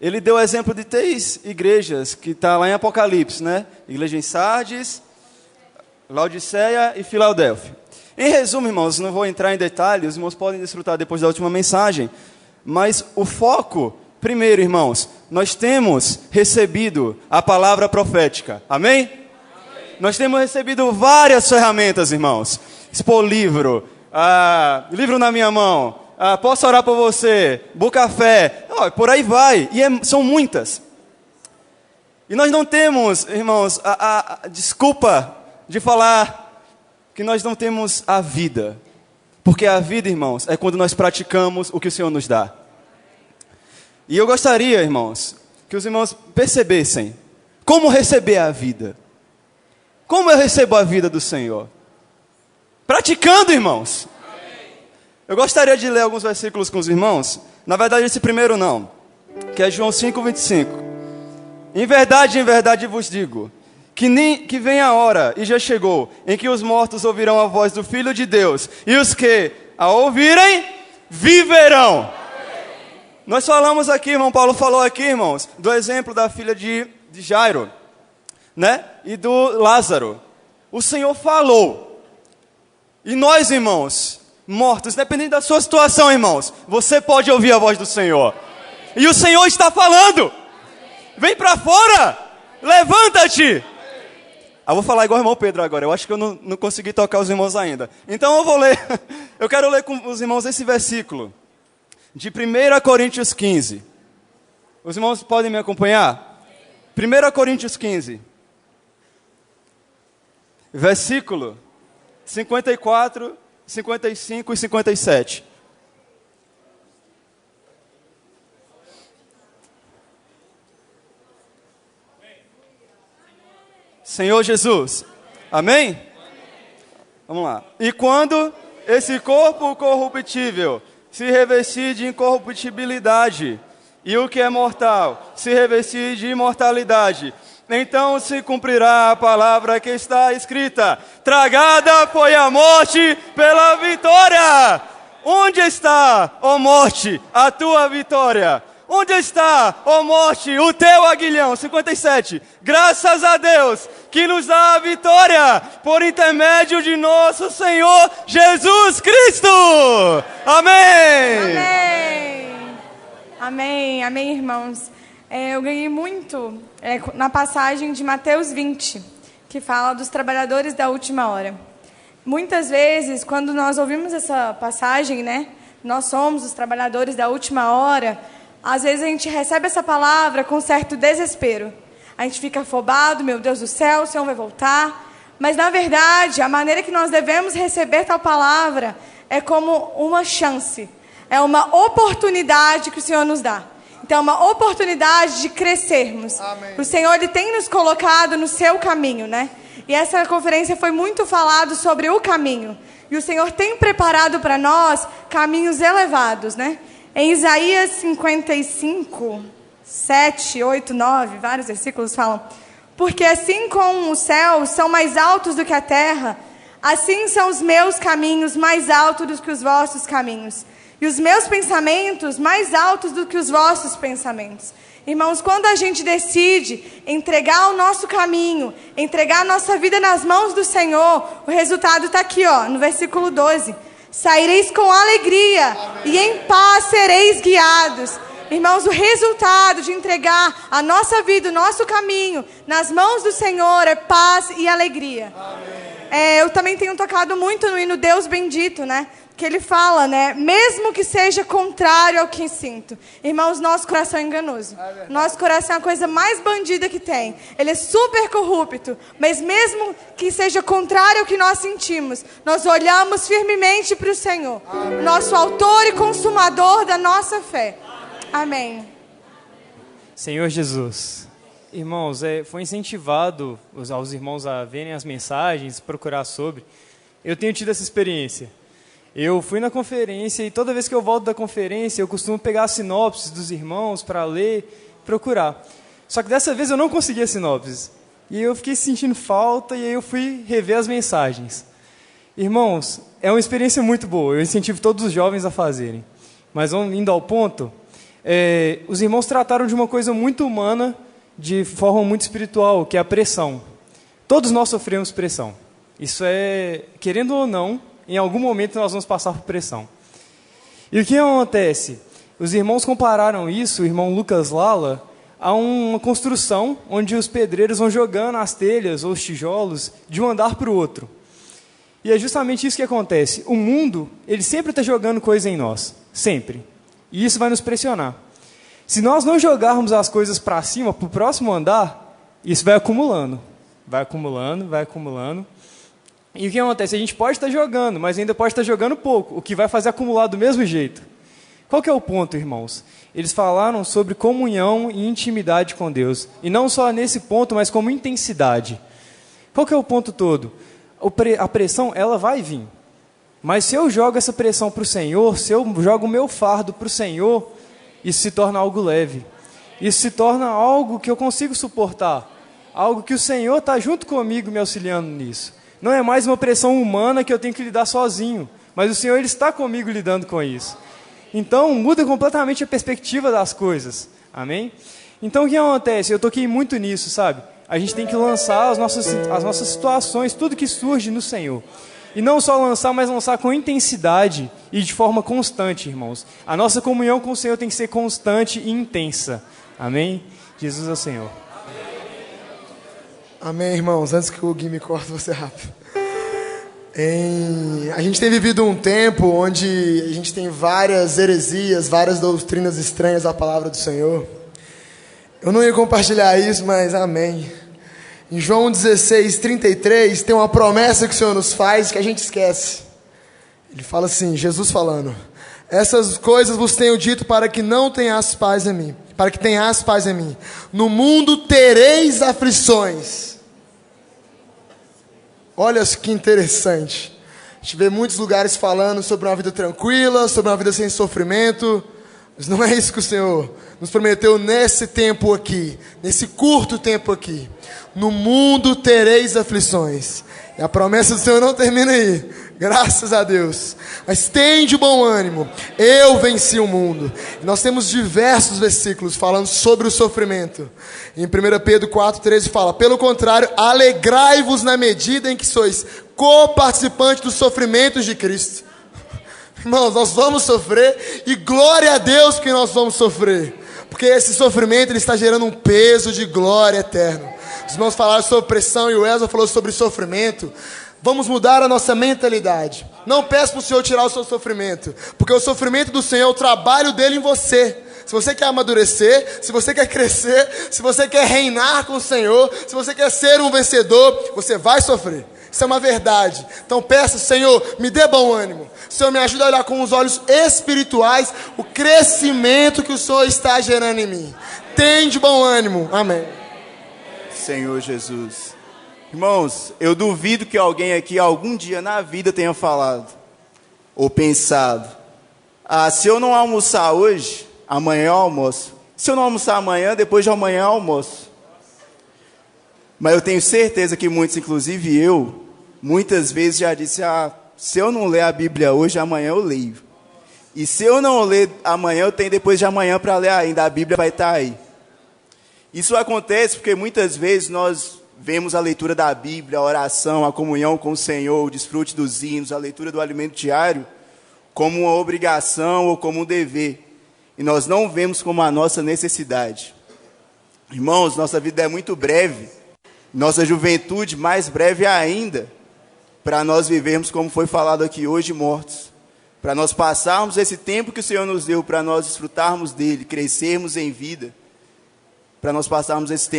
ele deu o exemplo de 3 igrejas, que está lá em Apocalipse, né? Igreja em Sardes, Laodiceia e Filadélfia. Em resumo, irmãos, não vou entrar em detalhes, os irmãos podem desfrutar depois da última mensagem, mas o foco, primeiro, irmãos, nós temos recebido a palavra profética, amém? Amém. Nós temos recebido várias ferramentas, irmãos. Expor livro, livro na minha mão, posso orar por você, Bucafé, por aí vai, e são muitas. E nós não temos, irmãos, a desculpa de falar que nós não temos a vida. Porque a vida, irmãos, é quando nós praticamos o que o Senhor nos dá. E eu gostaria, irmãos, que os irmãos percebessem como receber a vida. Como eu recebo a vida do Senhor? Praticando, irmãos. Eu gostaria de ler alguns versículos com os irmãos. Na verdade, esse primeiro não, que é João 5:25. Em verdade vos digo, que vem a hora, e já chegou, em que os mortos ouvirão a voz do Filho de Deus, e os que a ouvirem, viverão. Nós falamos aqui, irmão Paulo falou aqui, irmãos, do exemplo da filha de Jairo, né? E do Lázaro. O Senhor falou. E nós, irmãos, mortos, dependendo da sua situação, irmãos, você pode ouvir a voz do Senhor. E o Senhor está falando. Vem para fora. Levanta-te. Eu vou falar igual o irmão Pedro agora. Eu acho que eu não consegui tocar os irmãos ainda. Então eu vou ler. Eu quero ler com os irmãos esse versículo. De 1 Coríntios 15. Os irmãos podem me acompanhar? 1 Coríntios 15. Versículo 54, 55 e 57. Senhor Jesus. Amém? Vamos lá. E quando esse corpo corruptível se revestir de incorruptibilidade, e o que é mortal se revestir de imortalidade, então se cumprirá a palavra que está escrita: tragada foi a morte pela vitória. Onde está, ó morte, a tua vitória? Onde está, ó morte, o teu aguilhão? 57. Graças a Deus que nos dá a vitória por intermédio de nosso Senhor Jesus Cristo. Amém. Amém. Amém. Amém, irmãos. Eu ganhei muito na passagem de Mateus 20, que fala dos trabalhadores da última hora. Muitas vezes, quando nós ouvimos essa passagem, né, nós somos os trabalhadores da última hora, às vezes a gente recebe essa palavra com certo desespero. A gente fica afobado, meu Deus do céu, o Senhor vai voltar. Mas, na verdade, a maneira que nós devemos receber tal palavra é como uma chance. É uma oportunidade que o Senhor nos dá. Então, é uma oportunidade de crescermos. Amém. O Senhor, Ele tem nos colocado no seu caminho, né? E essa conferência foi muito falado sobre o caminho. E o Senhor tem preparado para nós caminhos elevados, né? Em Isaías 55, 7, 8, 9, vários versículos falam: porque assim como os céus são mais altos do que a terra, assim são os meus caminhos mais altos do que os vossos caminhos, e os meus pensamentos mais altos do que os vossos pensamentos. Irmãos, quando a gente decide entregar o nosso caminho, entregar a nossa vida nas mãos do Senhor, o resultado está aqui, ó, no versículo 12. Saireis com alegria. Amém. E em paz sereis guiados. Irmãos, o resultado de entregar a nossa vida, o nosso caminho nas mãos do Senhor é paz e alegria. Eu também tenho tocado muito no hino Deus Bendito, né? Que ele fala, né? Mesmo que seja contrário ao que sinto. Irmãos, nosso coração é enganoso. Nosso coração é a coisa mais bandida que tem. Ele é super corrupto. Mas mesmo que seja contrário ao que nós sentimos, nós olhamos firmemente para o Senhor. Amém. Nosso autor e consumador da nossa fé. Amém. Senhor Jesus. Irmãos, foi incentivado aos irmãos a verem as mensagens, procurar sobre. Eu tenho tido essa experiência. Eu fui na conferência e toda vez que eu volto da conferência, eu costumo pegar a sinopse dos irmãos para ler, procurar. Só que dessa vez eu não consegui a sinopse. E eu fiquei sentindo falta e aí eu fui rever as mensagens. Irmãos, é uma experiência muito boa. Eu incentivo todos os jovens a fazerem. Mas indo ao ponto, os irmãos trataram de uma coisa muito humana, de forma muito espiritual, que é a pressão. Todos nós sofremos pressão. Isso querendo ou não, em algum momento nós vamos passar por pressão. E o que acontece? Os irmãos compararam isso, o irmão Lucas Lala, a uma construção onde os pedreiros vão jogando as telhas ou os tijolos de um andar para o outro. E é justamente isso que acontece. O mundo, ele sempre está jogando coisa em nós. Sempre. E isso vai nos pressionar. Se nós não jogarmos as coisas para cima, para o próximo andar, isso vai acumulando. Vai acumulando, vai acumulando. E o que acontece? A gente pode estar jogando, mas ainda pode estar jogando pouco, o que vai fazer acumular do mesmo jeito. Qual que é o ponto, irmãos? Eles falaram sobre comunhão e intimidade com Deus. E não só nesse ponto, mas como intensidade. Qual que é o ponto todo? A pressão, ela vai vir. Mas se eu jogo essa pressão para o Senhor, se eu jogo o meu fardo para o Senhor, isso se torna algo leve. Isso se torna algo que eu consigo suportar. algo que o Senhor está junto comigo me auxiliando nisso. Não é mais uma pressão humana que eu tenho que lidar sozinho, mas o Senhor ele está comigo lidando com isso. Então, muda completamente a perspectiva das coisas. Amém? Então, o que acontece? Eu toquei muito nisso, sabe? A gente tem que lançar as nossas situações, tudo que surge no Senhor. E não só lançar, mas lançar com intensidade e de forma constante, irmãos. A nossa comunhão com o Senhor tem que ser constante e intensa. Amém? Jesus é o Senhor. Amém, irmãos. Antes que o Gui me corte, vou ser rápido. A gente tem vivido um tempo onde a gente tem várias heresias, várias doutrinas estranhas à palavra do Senhor. Eu não ia compartilhar isso, mas amém. Em João 16:33 tem uma promessa que o Senhor nos faz que a gente esquece. Ele fala assim, Jesus falando: essas coisas vos tenho dito para que não tenhas paz em mim. Para que tenhas paz em mim. No mundo tereis aflições. Olha que interessante. A gente vê muitos lugares falando sobre uma vida tranquila, sobre uma vida sem sofrimento. Mas não é isso que o Senhor nos prometeu nesse tempo aqui, nesse curto tempo aqui. No mundo tereis aflições. E a promessa do Senhor não termina aí, graças a Deus. Mas tem de bom ânimo, eu venci o mundo. E nós temos diversos versículos falando sobre o sofrimento. Em 1 Pedro 4,13 fala: pelo contrário, alegrai-vos na medida em que sois co-participantes dos sofrimentos de Cristo. Irmãos, nós vamos sofrer, e glória a Deus que nós vamos sofrer, porque esse sofrimento ele está gerando um peso de glória eterno. Os irmãos falaram sobre pressão e o Elza falou sobre sofrimento. Vamos mudar a nossa mentalidade. Não peça para o Senhor tirar o seu sofrimento, porque o sofrimento do Senhor é o trabalho dele em você. Se você quer amadurecer, se você quer crescer, se você quer reinar com o Senhor, se você quer ser um vencedor, você vai sofrer. Isso é uma verdade. Então peça: Senhor, me dê bom ânimo. Senhor, me ajuda a olhar com os olhos espirituais o crescimento que o Senhor está gerando em mim. Tem de bom ânimo. Amém. Senhor Jesus. Irmãos, eu duvido que alguém aqui algum dia na vida tenha falado ou pensado: se eu não almoçar hoje, amanhã eu almoço. Se eu não almoçar amanhã, depois de amanhã eu almoço. Mas eu tenho certeza que muitos, inclusive eu, muitas vezes já disse: se eu não ler a Bíblia hoje, amanhã eu leio. E se eu não ler amanhã, eu tenho depois de amanhã para ler ainda, a Bíblia vai estar aí. Isso acontece porque muitas vezes nós vemos a leitura da Bíblia, a oração, a comunhão com o Senhor, o desfrute dos hinos, a leitura do alimento diário, como uma obrigação ou como um dever. E nós não vemos como a nossa necessidade. Irmãos, nossa vida é muito breve. Nossa juventude mais breve ainda, para nós vivermos como foi falado aqui hoje, mortos. Para nós passarmos esse tempo que o Senhor nos deu, para nós desfrutarmos dele, crescermos em vida, para nós passarmos esse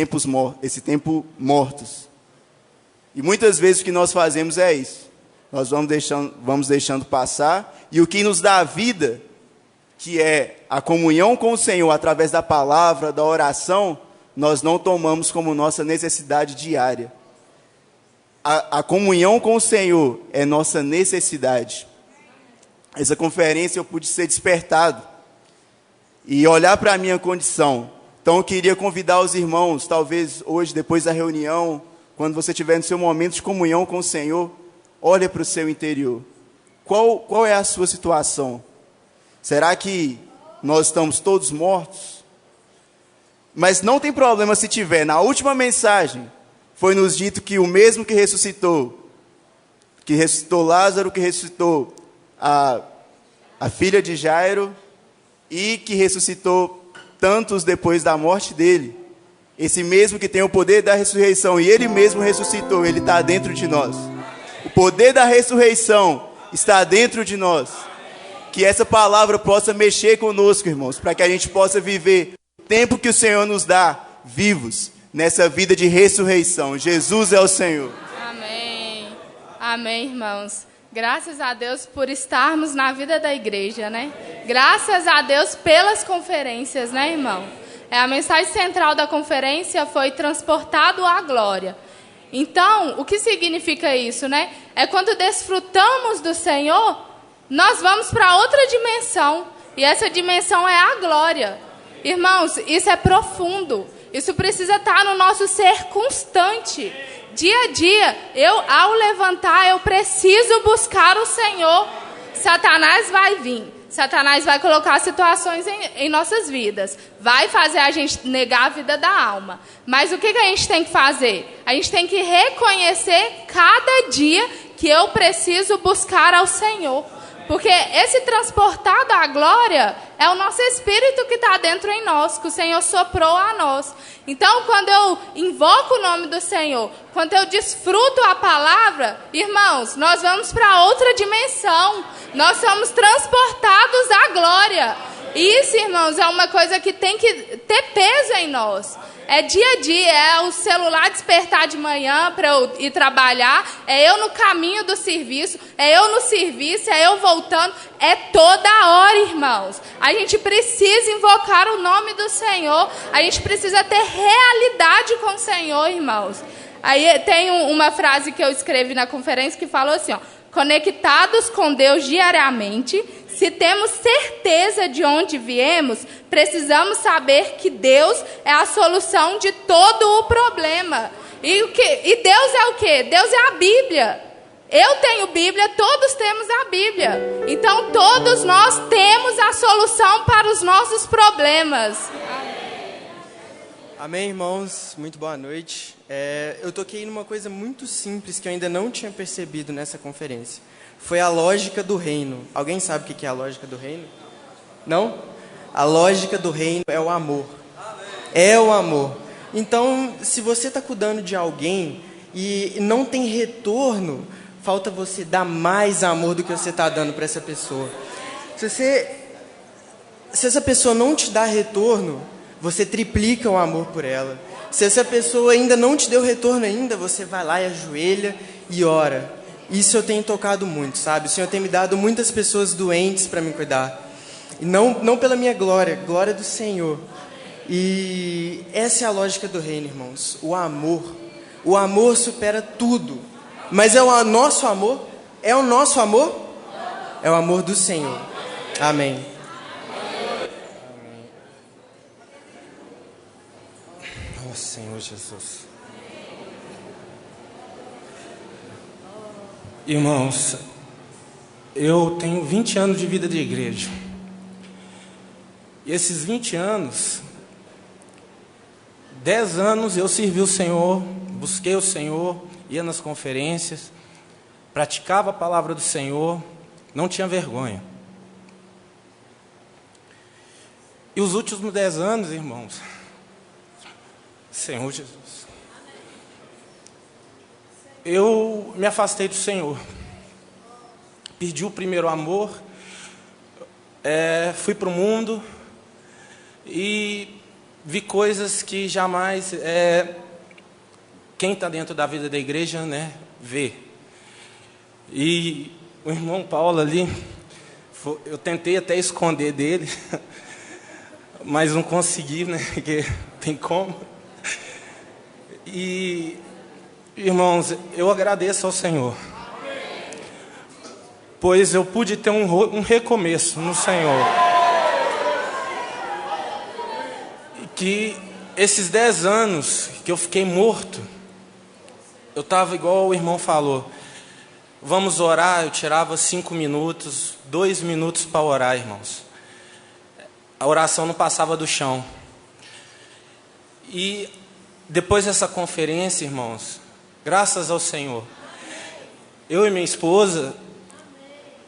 tempo mortos. E muitas vezes o que nós fazemos é isso. Nós vamos deixando passar, e o que nos dá a vida, que é a comunhão com o Senhor através da palavra, da oração, nós não tomamos como nossa necessidade diária. A comunhão com o Senhor é nossa necessidade. Essa conferência eu pude ser despertado e olhar para a minha condição. Então eu queria convidar os irmãos, talvez hoje, depois da reunião, quando você estiver no seu momento de comunhão com o Senhor, olhe para o seu interior. Qual é a sua situação? Será que nós estamos todos mortos? Mas não tem problema se tiver. Na última mensagem, foi nos dito que o mesmo que ressuscitou Lázaro, que ressuscitou a filha de Jairo, e que ressuscitou tantos depois da morte dele, esse mesmo que tem o poder da ressurreição, e ele mesmo ressuscitou, ele está dentro de nós. O poder da ressurreição está dentro de nós. Que essa palavra possa mexer conosco, irmãos, para que a gente possa viver o tempo que o Senhor nos dá, vivos, nessa vida de ressurreição. Jesus é o Senhor. Amém. Amém, irmãos. Graças a Deus por estarmos na vida da igreja, né? Graças a Deus pelas conferências, né, irmão? A mensagem central da conferência foi transportado à glória. Então, o que significa isso, né? É quando desfrutamos do Senhor, nós vamos para outra dimensão. E essa dimensão é a glória. Irmãos, isso é profundo. Isso precisa estar no nosso ser constante. Dia a dia, ao levantar, eu preciso buscar o Senhor. Satanás vai vir. Satanás vai colocar situações em nossas vidas. Vai fazer a gente negar a vida da alma. Mas o que a gente tem que fazer? A gente tem que reconhecer cada dia que eu preciso buscar ao Senhor. Porque esse transportar da glória é o nosso espírito que está dentro em nós, que o Senhor soprou a nós. Então, quando eu invoco o nome do Senhor, quando eu desfruto a palavra, irmãos, nós vamos para outra dimensão. Nós somos transportados à glória. E isso, irmãos, é uma coisa que tem que ter peso em nós. É dia a dia, é o celular despertar de manhã para eu ir trabalhar, é eu no caminho do serviço, é eu no serviço, é eu voltando, é toda hora, irmãos. A gente precisa invocar o nome do Senhor, a gente precisa ter realidade com o Senhor, irmãos. Aí tem uma frase que eu escrevi na conferência que falou assim, ó: conectados com Deus diariamente, se temos certeza de onde viemos, precisamos saber que Deus é a solução de todo o problema. E Deus é o quê? Deus é a Bíblia. Eu tenho Bíblia, todos temos a Bíblia. Então todos nós temos a solução para os nossos problemas. Amém, irmãos? Muito boa noite. Eu toquei numa coisa muito simples que eu ainda não tinha percebido nessa conferência. Foi a lógica do reino. Alguém sabe o que é a lógica do reino? Não? A lógica do reino é o amor. É o amor. Então, se você está cuidando de alguém e não tem retorno, falta você dar mais amor do que você está dando para essa pessoa. Se essa pessoa não te dá retorno, você triplica o amor por ela. Se essa pessoa ainda não te deu retorno ainda, você vai lá e ajoelha e ora. Isso eu tenho tocado muito, sabe? O Senhor tem me dado muitas pessoas doentes para me cuidar. E não pela minha glória, glória do Senhor. E essa é a lógica do reino, irmãos. O amor. O amor supera tudo. Mas é o nosso amor? É o nosso amor? É o amor do Senhor. Amém. Oh, Senhor Jesus. Irmãos, eu tenho 20 anos de vida de igreja. E esses 20 anos, 10 anos eu servi o Senhor, busquei o Senhor, ia nas conferências, praticava a palavra do Senhor, não tinha vergonha. E os últimos 10 anos, irmãos, Senhor Jesus, eu me afastei do Senhor, perdi o primeiro amor, fui para o mundo e vi coisas que jamais quem está dentro da vida da igreja, né, vê. E o irmão Paulo ali, eu tentei até esconder dele, mas não consegui, né, porque tem como. E irmãos, eu agradeço ao Senhor, pois eu pude ter um recomeço no Senhor. E que esses 10 anos que eu fiquei morto, eu estava igual o irmão falou, vamos orar, eu tirava 5 minutos, 2 minutos para orar, irmãos. A oração não passava do chão. E depois dessa conferência, irmãos, graças ao Senhor, eu e minha esposa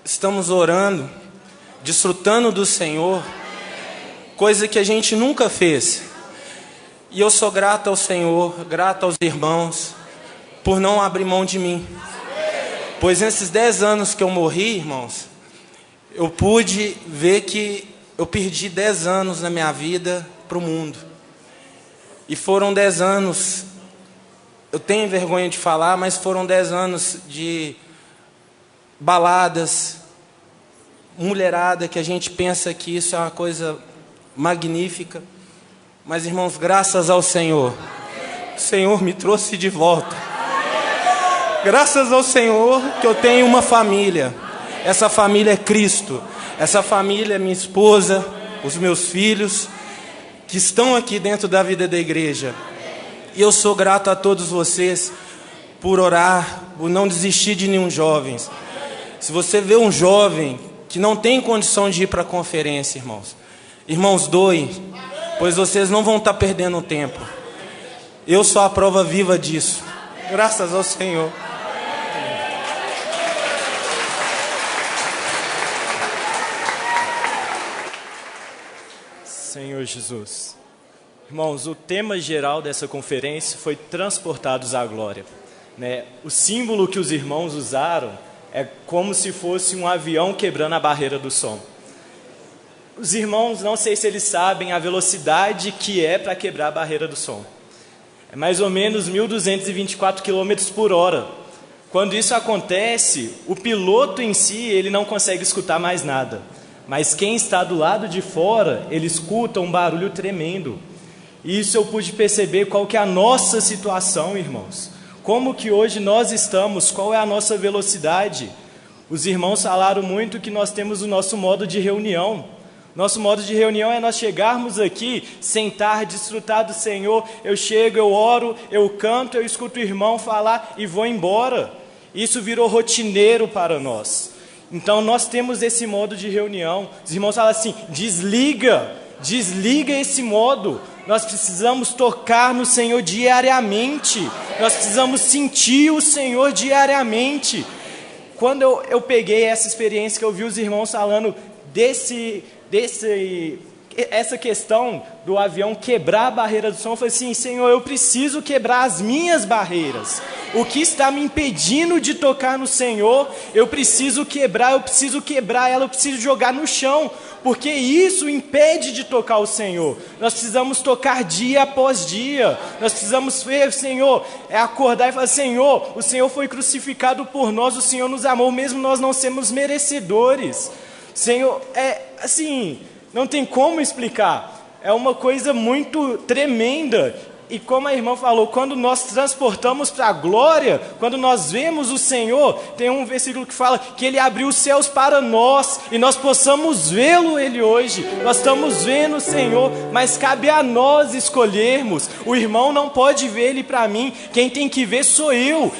estamos orando, desfrutando do Senhor, coisa que a gente nunca fez. E eu sou grato ao Senhor, grato aos irmãos, por não abrir mão de mim. Pois nesses 10 anos que eu morri, irmãos, eu pude ver que eu perdi 10 anos na minha vida para o mundo. E foram 10 anos... Eu tenho vergonha de falar, mas foram 10 anos de baladas, mulherada, que a gente pensa que isso é uma coisa magnífica. Mas, irmãos, graças ao Senhor, o Senhor me trouxe de volta. Graças ao Senhor que eu tenho uma família. Essa família é Cristo. Essa família é minha esposa, os meus filhos. que estão aqui dentro da vida da igreja. E eu sou grato a todos vocês por orar, por não desistir de nenhum jovem. Se você vê um jovem que não tem condição de ir para a conferência, irmãos, doem, pois vocês não vão estar perdendo tempo. Eu sou a prova viva disso. Graças ao Senhor. Senhor Jesus. Irmãos, o tema geral dessa conferência foi transportados à glória, né? O símbolo que os irmãos usaram é como se fosse um avião quebrando a barreira do som. Os irmãos, não sei se eles sabem a velocidade que é para quebrar a barreira do som. É mais ou menos 1.224 km por hora. Quando isso acontece, o piloto em si, ele não consegue escutar mais nada. Mas quem está do lado de fora, ele escuta um barulho tremendo. E isso eu pude perceber qual que é a nossa situação, irmãos. Como que hoje nós estamos, qual é a nossa velocidade. Os irmãos falaram muito que nós temos o nosso modo de reunião. Nosso modo de reunião é nós chegarmos aqui, sentar, desfrutar do Senhor. Eu chego, eu oro, eu canto, eu escuto o irmão falar e vou embora. Isso virou rotineiro para nós. Então nós temos esse modo de reunião. Os irmãos falam assim, desliga esse modo. Nós precisamos tocar no Senhor diariamente. Nós precisamos sentir o Senhor diariamente. Quando eu peguei essa experiência que eu vi os irmãos falando essa questão do avião quebrar a barreira do som, eu falei assim, Senhor, eu preciso quebrar as minhas barreiras. O que está me impedindo de tocar no Senhor, eu preciso quebrar ela, eu preciso jogar no chão, porque isso impede de tocar o Senhor. Nós precisamos tocar dia após dia. Nós precisamos ver, Senhor, acordar e falar, Senhor, o Senhor foi crucificado por nós, o Senhor nos amou, mesmo nós não sermos merecedores. Senhor, assim, não tem como explicar. É uma coisa muito tremenda. E como a irmã falou, quando nós transportamos para a glória, quando nós vemos o Senhor, tem um versículo que fala que Ele abriu os céus para nós, e nós possamos vê-lo Ele hoje. Nós estamos vendo o Senhor, mas cabe a nós escolhermos. O irmão não pode ver Ele para mim, quem tem que ver sou eu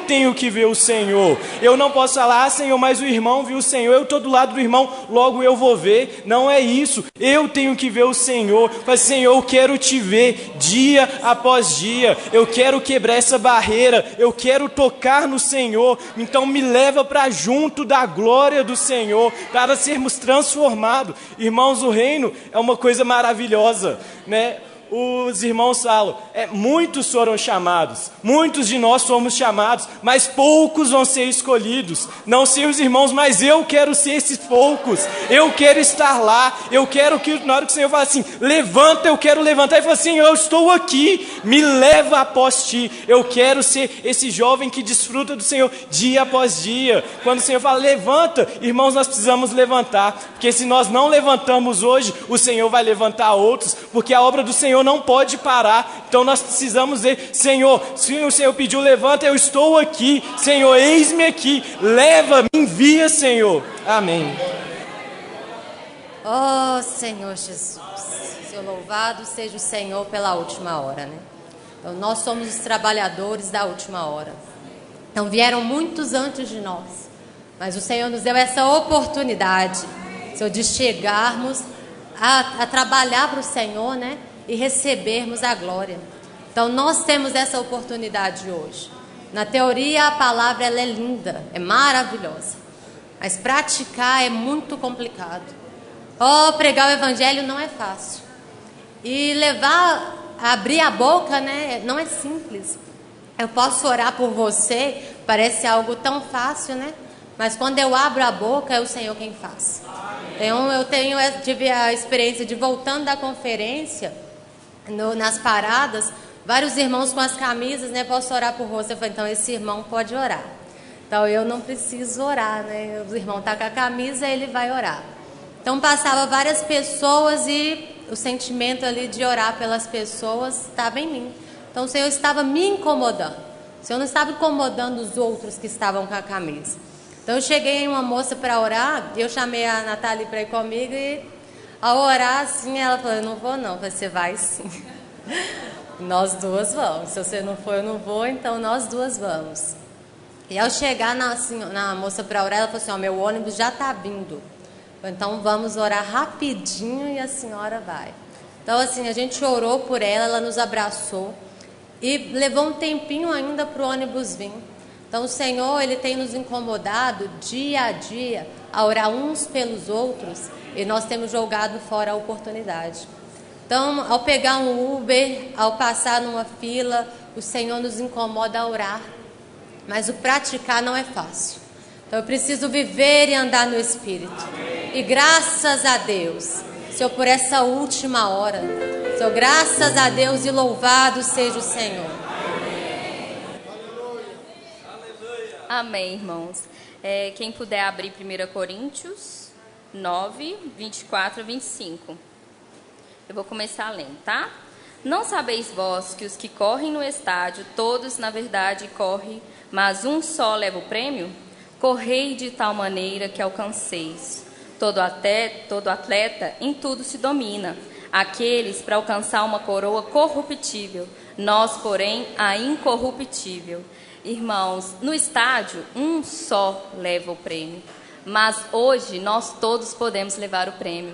tenho que ver o Senhor. Eu não posso falar, Senhor, mas o irmão viu o Senhor, eu estou do lado do irmão, logo eu vou ver. Não é isso, eu tenho que ver o Senhor. Mas Senhor, eu quero te ver dia após dia, eu quero quebrar essa barreira, eu quero tocar no Senhor. Então me leva para junto da glória do Senhor, para sermos transformados. Irmãos, o reino é uma coisa maravilhosa, né? Os irmãos falam, muitos foram chamados, muitos de nós fomos chamados, mas poucos vão ser escolhidos. Não sei os irmãos, mas eu quero ser esses poucos. Eu quero estar lá. Eu quero que na hora que o Senhor fala assim, levanta, eu quero levantar e falar assim, eu estou aqui, me leva após ti. Eu quero ser esse jovem que desfruta do Senhor dia após dia. Quando o Senhor fala, levanta, irmãos, nós precisamos levantar, porque se nós não levantamos hoje, o Senhor vai levantar outros, porque a obra do Senhor não pode parar. Então nós precisamos dizer, Senhor, se o Senhor pediu, levanta, eu estou aqui. Senhor, eis-me aqui, leva, me envia, Senhor. Amém. Oh, Senhor Jesus, seu louvado seja o Senhor pela última hora, né? Então nós somos os trabalhadores da última hora. Então vieram muitos antes de nós, mas o Senhor nos deu essa oportunidade, Senhor, de chegarmos a trabalhar para o Senhor, né? E recebermos a glória. Então nós temos essa oportunidade hoje. Na teoria a palavra ela é linda, é maravilhosa, mas praticar é muito complicado. Pregar o evangelho não é fácil, e abrir a boca, né, não é simples. Eu posso orar por você, parece algo tão fácil, né? Mas quando eu abro a boca, é o Senhor quem faz. Então eu tive a experiência de, voltando da conferência, nas paradas, vários irmãos com as camisas, né? Posso orar por você? Eu falei, então esse irmão pode orar. Então eu não preciso orar, né? O irmão está com a camisa, ele vai orar. Então passava várias pessoas e o sentimento ali de orar pelas pessoas estava em mim. Então o Senhor estava me incomodando. O Senhor não estava incomodando os outros que estavam com a camisa. Então eu cheguei em uma moça para orar, e eu chamei a Natália para ir comigo, e Ao orar assim, ela falou, eu não vou não. Eu falei, você vai sim. Nós duas vamos. Se você não for, eu não vou, então nós duas vamos. E ao chegar na moça para orar, ela falou assim, ó, meu ônibus já está vindo. Então vamos orar rapidinho e a senhora vai. Então assim, a gente orou por ela, ela nos abraçou. E levou um tempinho ainda para o ônibus vir. Então o Senhor, Ele tem nos incomodado dia a dia a orar uns pelos outros. E nós temos jogado fora a oportunidade. Então, ao pegar um Uber, ao passar numa fila, o Senhor nos incomoda a orar. Mas o praticar não é fácil. Então eu preciso viver e andar no Espírito. E graças a Deus, Senhor, por essa última hora. Senhor, graças a Deus e louvado seja o Senhor. Amém, irmãos. Quem puder abrir 1 Coríntios 9, 24 a 25. Eu vou começar lendo, tá? Não sabeis vós que os que correm no estádio, todos na verdade correm, mas um só leva o prêmio? Correi de tal maneira que alcanceis. Todo atleta em tudo se domina. Aqueles para alcançar uma coroa corruptível, nós, porém, a incorruptível. Irmãos, no estádio, um só leva o prêmio. Mas hoje nós todos podemos levar o prêmio.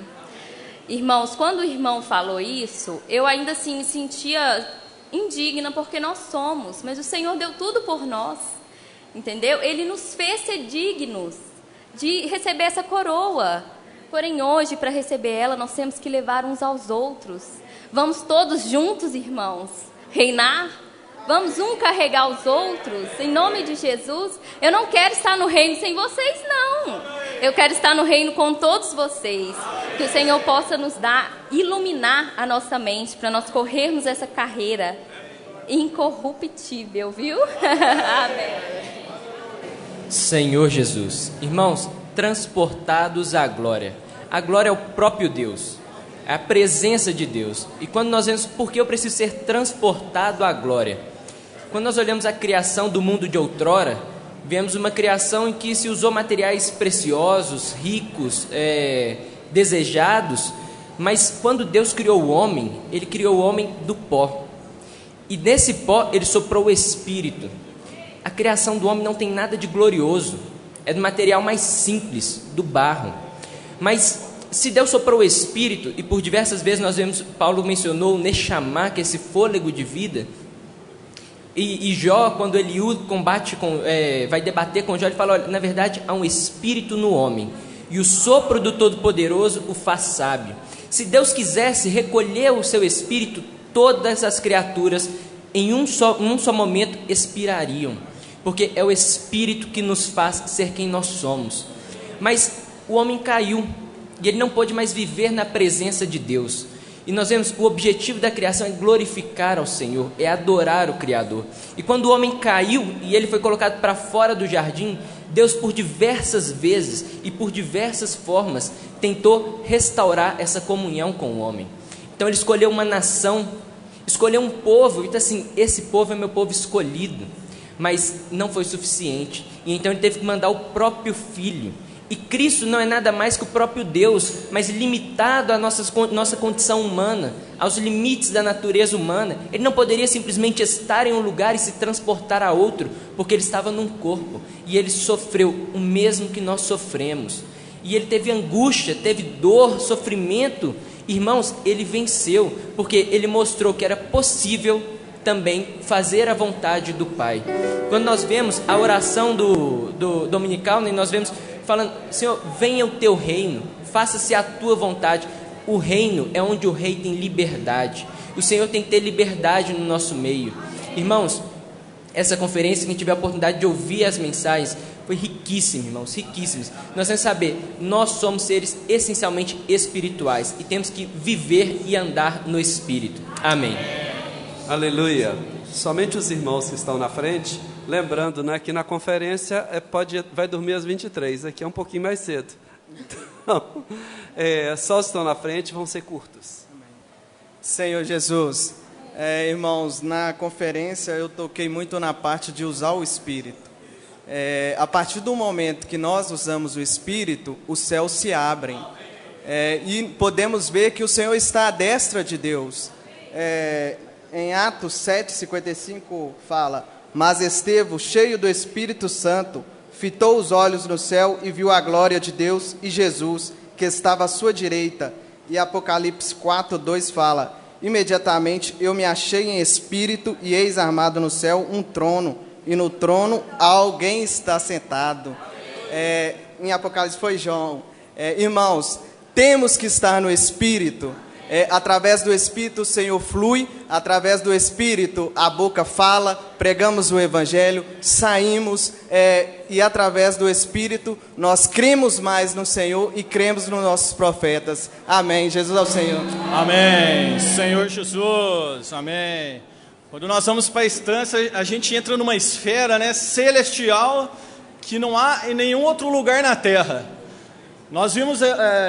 Irmãos, quando o irmão falou isso, eu ainda assim me sentia indigna, porque nós somos, mas o Senhor deu tudo por nós, entendeu? Ele nos fez ser dignos de receber essa coroa. Porém, hoje, para receber ela, nós temos que levar uns aos outros. Vamos todos juntos, irmãos, reinar? Vamos um carregar os outros, em nome de Jesus. Eu não quero estar no reino sem vocês, não. Eu quero estar no reino com todos vocês. Que o Senhor possa nos dar, iluminar a nossa mente, para nós corrermos essa carreira incorruptível, viu? Amém. Senhor Jesus. Irmãos, transportados à glória. A glória é o próprio Deus. É a presença de Deus. E quando nós vemos por que eu preciso ser transportado à glória? Quando nós olhamos a criação do mundo de outrora, vemos uma criação em que se usou materiais preciosos, ricos, desejados, mas quando Deus criou o homem, Ele criou o homem do pó. E nesse pó Ele soprou o Espírito. A criação do homem não tem nada de glorioso, é do material mais simples, do barro. Mas se Deus soprou o Espírito, e por diversas vezes nós vemos, Paulo mencionou o Neshama, que é esse fôlego de vida, e Jó, quando ele vai debater com Jó, ele fala, olha, na verdade há um Espírito no homem, e o sopro do Todo-Poderoso o faz sábio. Se Deus quisesse recolher o seu Espírito, todas as criaturas em um só momento expirariam, porque é o Espírito que nos faz ser quem nós somos. Mas o homem caiu, e ele não pôde mais viver na presença de Deus. E nós vemos o objetivo da criação é glorificar ao Senhor, é adorar o Criador. E quando o homem caiu e ele foi colocado para fora do jardim, Deus por diversas vezes e por diversas formas tentou restaurar essa comunhão com o homem. Então ele escolheu uma nação, escolheu um povo, e então assim, esse povo é meu povo escolhido, mas não foi suficiente. E então ele teve que mandar o próprio Filho. E Cristo não é nada mais que o próprio Deus, mas limitado à nossa condição humana, aos limites da natureza humana. Ele não poderia simplesmente estar em um lugar e se transportar a outro, porque ele estava num corpo, e ele sofreu o mesmo que nós sofremos. E ele teve angústia, teve dor, sofrimento. Irmãos, ele venceu, porque ele mostrou que era possível também fazer a vontade do Pai. Quando nós vemos a oração do dominical, nós vemos falando, Senhor, venha o teu reino, faça-se a tua vontade. O reino é onde o rei tem liberdade. O Senhor tem que ter liberdade no nosso meio. Irmãos, essa conferência, quem tiver a oportunidade de ouvir as mensagens, foi riquíssima, irmãos, riquíssimos. Nós temos que saber, nós somos seres essencialmente espirituais e temos que viver e andar no Espírito. Amém. Aleluia. Somente os irmãos que estão na frente, lembrando, né, que na conferência vai dormir às 23, aqui é um pouquinho mais cedo. Então, só os que estão na frente vão ser curtos. Senhor Jesus, irmãos, na conferência eu toquei muito na parte de usar o Espírito. A partir do momento que nós usamos o Espírito, os céus se abrem. E podemos ver que o Senhor está à destra de Deus. Em Atos 7,55 fala: mas Estevão, cheio do Espírito Santo, fitou os olhos no céu e viu a glória de Deus e Jesus, que estava à sua direita. E Apocalipse 4,2 fala: imediatamente eu me achei em espírito, e eis armado no céu um trono, e no trono alguém está sentado. Em Apocalipse foi João. Irmãos, temos que estar no Espírito. Através do Espírito o Senhor flui, através do Espírito a boca fala, pregamos o Evangelho, saímos, e através do Espírito nós cremos mais no Senhor e cremos nos nossos profetas. Amém. Jesus é o Senhor. Amém. Senhor Jesus. Amém. Quando nós vamos para a instância, a gente entra numa esfera, né, celestial, que não há em nenhum outro lugar na terra. Nós vimos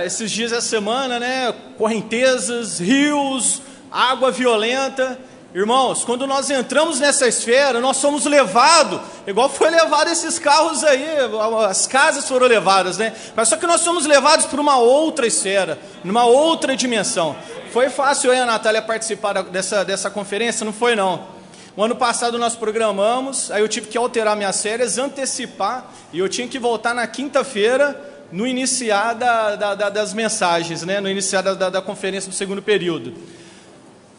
esses dias, essa semana, né, correntezas, rios, água violenta. Irmãos, quando nós entramos nessa esfera, nós somos levados, igual foi levado esses carros aí, as casas foram levadas, né? Mas só que nós somos levados para uma outra esfera, numa outra dimensão. Foi fácil eu e a Natália participar dessa conferência? Não foi, não. O ano passado nós programamos, aí eu tive que alterar minhas férias, antecipar, e eu tinha que voltar na quinta-feira, no iniciar das mensagens, né? No iniciar da conferência do segundo período.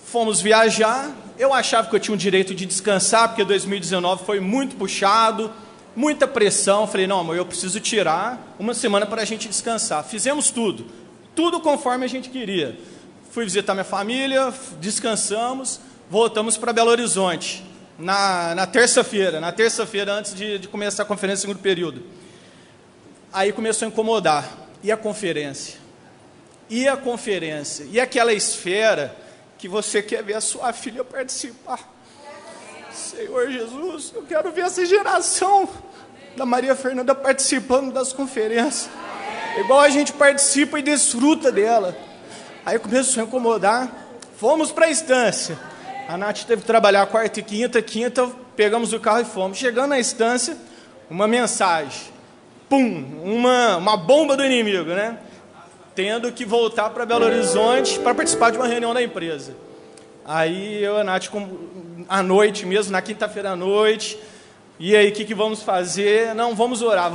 Fomos viajar, eu achava que eu tinha o direito de descansar, porque 2019 foi muito puxado, muita pressão. Falei, não, amor, eu preciso tirar uma semana para a gente descansar. Fizemos tudo conforme a gente queria. Fui visitar minha família, descansamos, voltamos para Belo Horizonte, na terça-feira, antes de começar a conferência do segundo período. Aí começou a incomodar. E a conferência? E aquela esfera que você quer ver a sua filha participar. Senhor Jesus, eu quero ver essa geração da Maria Fernanda participando das conferências. Igual a gente participa e desfruta dela. Aí começou a incomodar. Fomos para a instância. A Nath teve que trabalhar quarta e quinta, pegamos o carro e fomos. Chegando na instância, uma mensagem. Pum, uma bomba do inimigo, né? Tendo que voltar para Belo Horizonte para participar de uma reunião da empresa. Aí eu e a Nath, à noite mesmo, na quinta-feira à noite, e aí, o que vamos fazer? Não, vamos orar.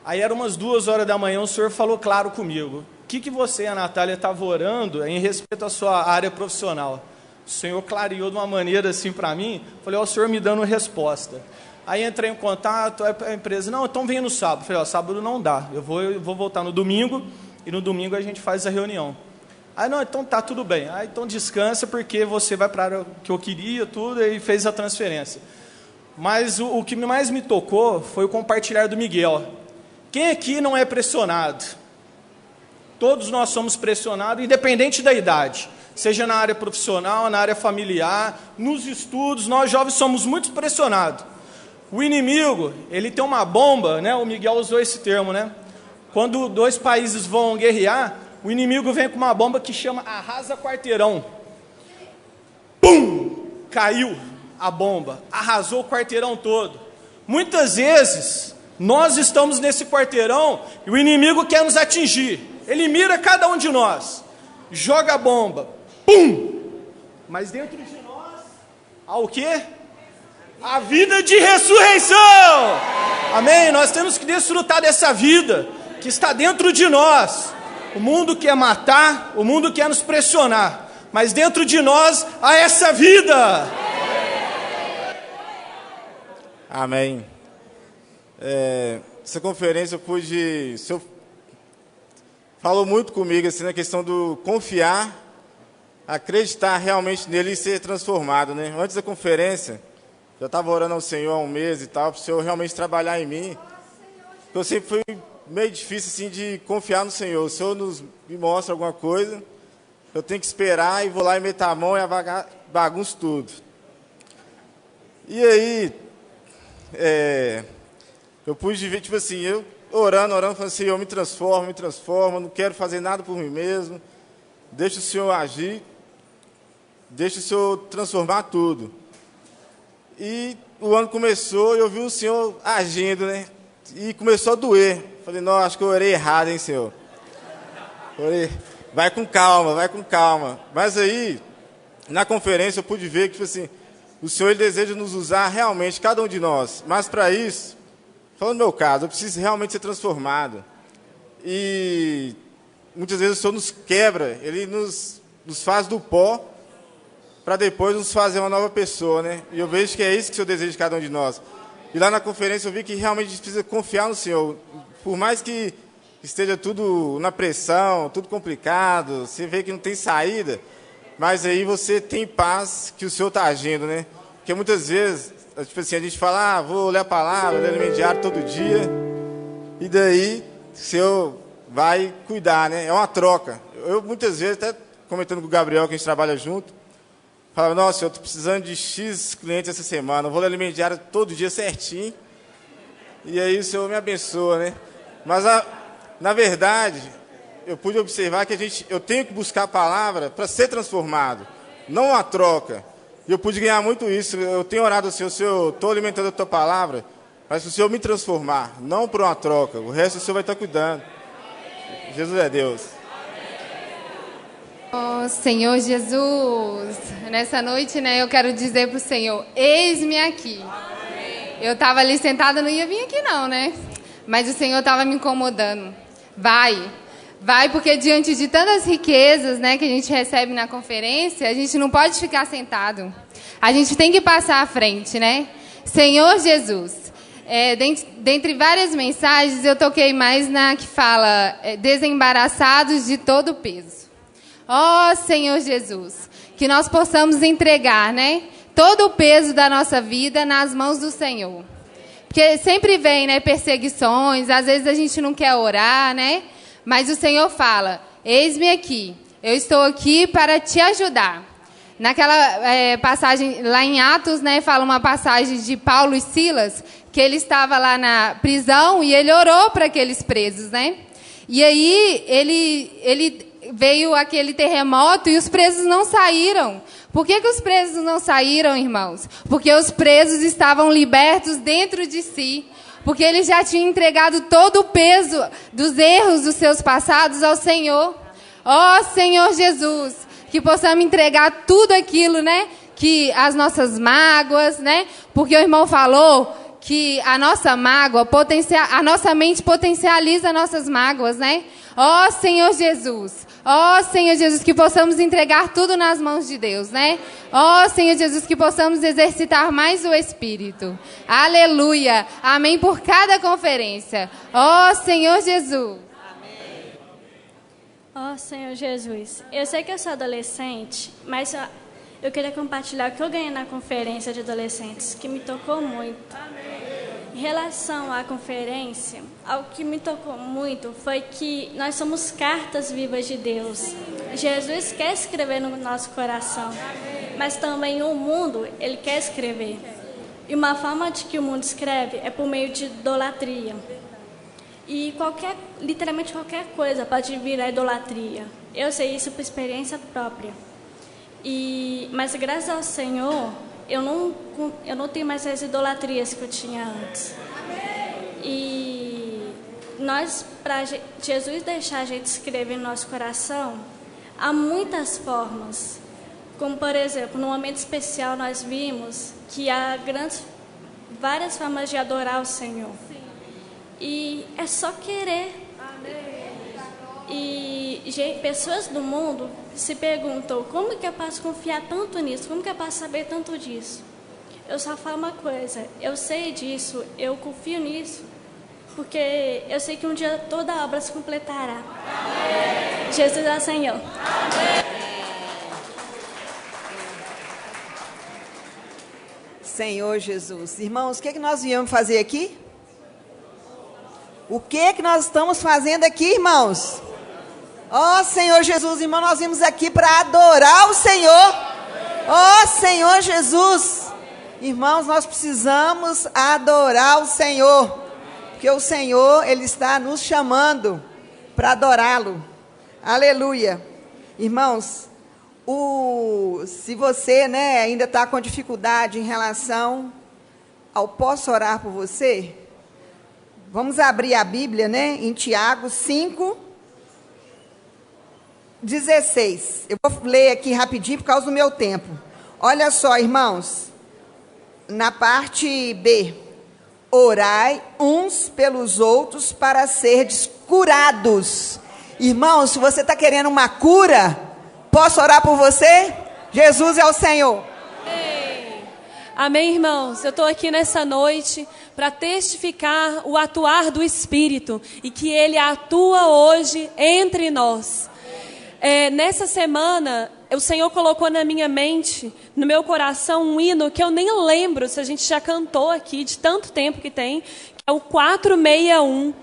Aí eram umas 2h da manhã, o Senhor falou claro comigo. O que você e a Natália estavam orando em respeito à sua área profissional? O Senhor clareou de uma maneira assim para mim, falei, ó, o Senhor me dando resposta. Aí entrei em contato, a empresa, não, então venha no sábado. Falei, ó, sábado não dá, eu vou voltar no domingo, e no domingo a gente faz a reunião. Aí, não, então tá, tudo bem. Aí, então descansa, porque você vai para a área que eu queria, tudo, e fez a transferência. Mas o que mais me tocou foi o compartilhar do Miguel. Quem aqui não é pressionado? Todos nós somos pressionados, independente da idade. Seja na área profissional, na área familiar, nos estudos, nós jovens somos muito pressionados. O inimigo, ele tem uma bomba, né? O Miguel usou esse termo, né? Quando dois países vão guerrear, o inimigo vem com uma bomba que chama arrasa quarteirão. Pum! Caiu a bomba, arrasou o quarteirão todo. Muitas vezes, nós estamos nesse quarteirão e o inimigo quer nos atingir. Ele mira cada um de nós, joga a bomba, pum! Mas dentro de nós, há o quê? A vida de ressurreição. Amém? Nós temos que desfrutar dessa vida que está dentro de nós. O mundo quer matar, o mundo quer nos pressionar, mas dentro de nós há essa vida. Amém. Essa conferência o senhor falou muito comigo assim, na questão do confiar, acreditar realmente nele e ser transformado, né? Antes da conferência, eu estava orando ao Senhor há um mês e tal, para o Senhor realmente trabalhar em mim. Eu sempre fui meio difícil assim, de confiar no Senhor. O Senhor me mostra alguma coisa, eu tenho que esperar e vou lá e meter a mão e bagunço tudo. E aí, eu pude ver, tipo assim, eu orando, falando assim, Senhor, me transforma, não quero fazer nada por mim mesmo, deixa o Senhor agir, deixa o Senhor transformar tudo. E o ano começou e eu vi o Senhor agindo, né? E começou a doer. Falei, não, acho que eu orei errado, hein, Senhor? Falei, vai com calma, vai com calma. Mas aí, na conferência, eu pude ver que, tipo assim, o Senhor ele deseja nos usar realmente, cada um de nós. Mas para isso, falando no meu caso, eu preciso realmente ser transformado. E muitas vezes o Senhor nos quebra, Ele nos faz do pó para depois nos fazer uma nova pessoa, né? E eu vejo que é isso que o Senhor deseja de cada um de nós. E lá na conferência eu vi que realmente a gente precisa confiar no Senhor. Por mais que esteja tudo na pressão, tudo complicado, você vê que não tem saída, mas aí você tem paz que o Senhor está agindo, né? Porque muitas vezes, tipo assim, a gente fala, vou ler a palavra, ler no meu diário todo dia, e daí o Senhor vai cuidar, né? É uma troca. Eu muitas vezes, até comentando com o Gabriel, que a gente trabalha junto, falava, nossa, eu estou precisando de X clientes essa semana, eu vou ler no meu diário todo dia certinho, e aí o Senhor me abençoa, né? Mas, na verdade, eu pude observar que eu tenho que buscar a palavra para ser transformado, não uma troca. E eu pude ganhar muito isso. Eu tenho orado ao Senhor, Senhor, estou alimentando a Tua palavra, mas o Senhor me transformar, não por uma troca. O resto o Senhor vai estar cuidando. Jesus é Deus. Oh, Senhor Jesus, nessa noite, né, eu quero dizer para o Senhor, eis-me aqui. Eu estava ali sentada, não ia vir aqui não, né? Mas o Senhor estava me incomodando. Vai, porque diante de tantas riquezas, né, que a gente recebe na conferência, a gente não pode ficar sentado. A gente tem que passar à frente, né? Senhor Jesus, dentre várias mensagens, eu toquei mais na que fala desembaraçados de todo o peso. Ó Senhor Jesus, que nós possamos entregar, né, todo o peso da nossa vida nas mãos do Senhor. Porque sempre vem, né, perseguições, às vezes a gente não quer orar, né? Mas o Senhor fala, eis-me aqui, eu estou aqui para te ajudar. Naquela passagem, lá em Atos, né, fala uma passagem de Paulo e Silas, que ele estava lá na prisão e ele orou para aqueles presos, né? E aí ele veio aquele terremoto e os presos não saíram. Por que os presos não saíram, irmãos? Porque os presos estavam libertos dentro de si. Porque eles já tinham entregado todo o peso dos erros dos seus passados ao Senhor. Ó Senhor Jesus, que possamos entregar tudo aquilo, né? Que as nossas mágoas, né? Porque o irmão falou que a nossa mágoa, a nossa mente potencializa nossas mágoas, né? Ó Senhor Jesus, que possamos entregar tudo nas mãos de Deus, né? Ó Senhor Jesus, que possamos exercitar mais o Espírito. Aleluia. Amém por cada conferência. Ó Senhor Jesus. Ó Senhor Jesus, eu sei que eu sou adolescente, mas eu queria compartilhar o que eu ganhei na conferência de adolescentes, que me tocou muito. Em relação à conferência, algo que me tocou muito foi que nós somos cartas vivas de Deus. Jesus quer escrever no nosso coração, mas também o mundo, ele quer escrever. E uma forma de que o mundo escreve é por meio de idolatria. E literalmente qualquer coisa pode virar idolatria. Eu sei isso por experiência própria. Mas graças ao Senhor, eu não tenho mais as idolatrias que eu tinha antes. E para Jesus deixar a gente escrever no nosso coração, há muitas formas. Como, por exemplo, no momento especial nós vimos que há várias formas de adorar o Senhor. E é só querer. E pessoas do mundo se perguntam, como que eu posso confiar tanto nisso? Como que eu posso saber tanto disso? Eu só falo uma coisa, eu sei disso, eu confio nisso, porque eu sei que um dia toda a obra se completará. Amém. Jesus é o Senhor. Amém. Senhor Jesus. Irmãos, o que é que nós viemos fazer aqui? O que é que nós estamos fazendo aqui, irmãos? Ó Senhor Jesus, irmão, nós vimos aqui para adorar o Senhor. Ó Senhor Jesus. Irmãos, nós precisamos adorar o Senhor. Porque o Senhor, Ele está nos chamando para adorá-lo. Aleluia. Irmãos, se você, né, ainda está com dificuldade em relação ao posso orar por você, vamos abrir a Bíblia, né, em Tiago 5. 16. Eu vou ler aqui rapidinho por causa do meu tempo. Olha só, irmãos. Na parte B. Orai uns pelos outros para serdes curados. Irmãos, se você está querendo uma cura, posso orar por você? Jesus é o Senhor. Amém, irmãos? Eu estou aqui nessa noite para testificar o atuar do Espírito e que Ele atua hoje entre nós. Nessa semana, o Senhor colocou na minha mente, no meu coração, um hino que eu nem lembro se a gente já cantou aqui, de tanto tempo que tem, que é o 461.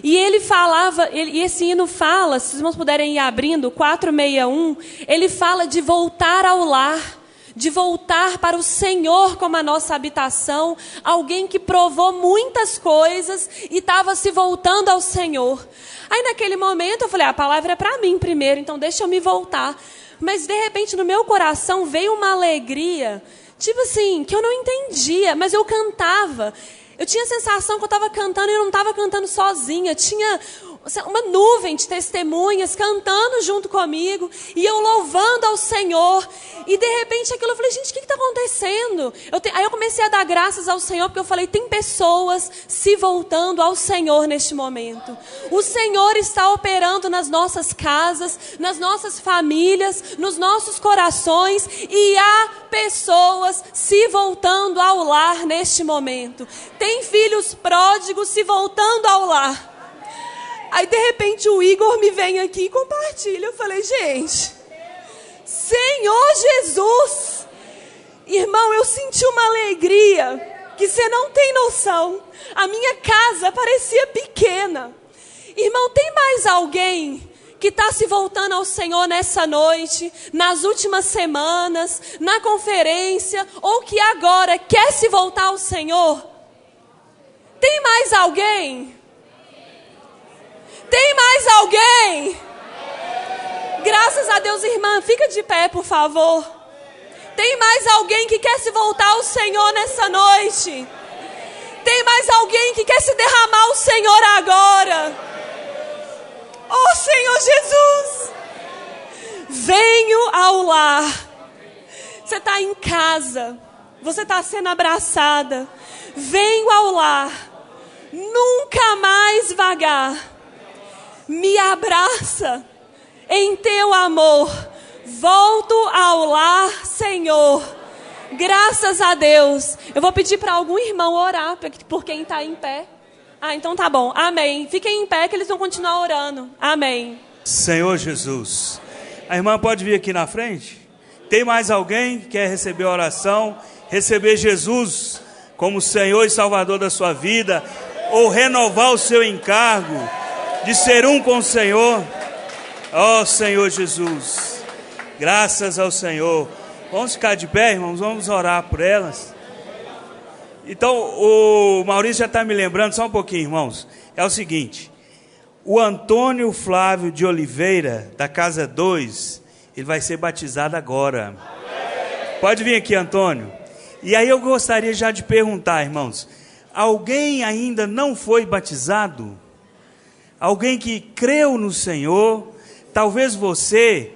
E ele falava, e esse hino fala, se os irmãos puderem ir abrindo, 461, ele fala de voltar ao lar, de voltar para o Senhor como a nossa habitação, alguém que provou muitas coisas e estava se voltando ao Senhor. Aí naquele momento eu falei, a palavra é para mim primeiro, então deixa eu me voltar. Mas de repente no meu coração veio uma alegria, tipo assim, que eu não entendia, mas eu cantava. Eu tinha a sensação que eu estava cantando e eu não estava cantando sozinha. Tinha uma nuvem de testemunhas cantando junto comigo e eu louvando ao Senhor. E de repente aquilo eu falei, gente, o que está acontecendo? Aí eu comecei a dar graças ao Senhor, porque eu falei, tem pessoas se voltando ao Senhor neste momento. O Senhor está operando nas nossas casas, nas nossas famílias, nos nossos corações, e há pessoas se voltando ao lar neste momento. Tem filhos pródigos se voltando ao lar. Aí, de repente, o Igor me vem aqui e compartilha. Eu falei, gente, Senhor Jesus, irmão, eu senti uma alegria que você não tem noção. A minha casa parecia pequena. Irmão, tem mais alguém que está se voltando ao Senhor nessa noite, nas últimas semanas, na conferência, ou que agora quer se voltar ao Senhor? Tem mais alguém? Tem mais alguém? Graças a Deus, irmã, fica de pé, por favor. Tem mais alguém que quer se voltar ao Senhor nessa noite? Tem mais alguém que quer se derramar ao Senhor agora? Oh, Senhor Jesus, venho ao lar. Você está em casa, você está sendo abraçada. Venho ao lar, nunca mais vagar. Me abraça em teu amor. Volto ao lar, Senhor. Graças a Deus. Eu vou pedir para algum irmão orar por quem está em pé. Então tá bom. Amém. Fiquem em pé que eles vão continuar orando. Amém. Senhor Jesus. A irmã pode vir aqui na frente? Tem mais alguém que quer receber a oração? Receber Jesus como Senhor e Salvador da sua vida? Ou renovar o seu encargo de ser um com o Senhor? Ó Senhor Jesus, graças ao Senhor. Vamos ficar de pé, irmãos, vamos orar por elas. Então, o Maurício já está me lembrando, só um pouquinho, irmãos. É o seguinte, o Antônio Flávio de Oliveira, da Casa 2, ele vai ser batizado agora. Pode vir aqui, Antônio. E aí eu gostaria já de perguntar, irmãos, alguém ainda não foi batizado? Alguém que creu no Senhor? Talvez você,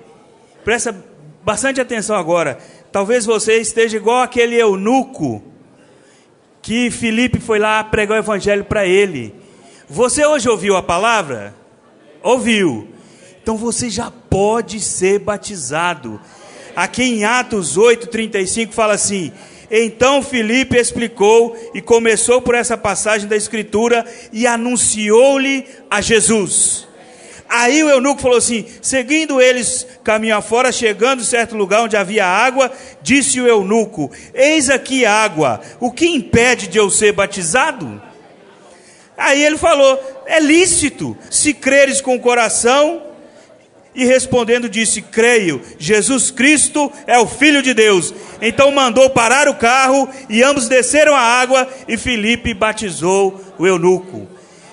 presta bastante atenção agora, talvez você esteja igual aquele eunuco que Filipe foi lá pregar o evangelho para ele. Você hoje ouviu a palavra? Ouviu. Então você já pode ser batizado. Aqui em Atos 8:35 fala assim: então Filipe explicou e começou por essa passagem da Escritura e anunciou-lhe a Jesus. Aí o eunuco falou assim, seguindo eles caminho afora, chegando em certo lugar onde havia água, disse o eunuco, eis aqui água, o que impede de eu ser batizado? Aí ele falou, é lícito, se creres com o coração. E respondendo disse, creio, Jesus Cristo é o Filho de Deus. Então mandou parar o carro e ambos desceram a água e Filipe batizou o eunuco.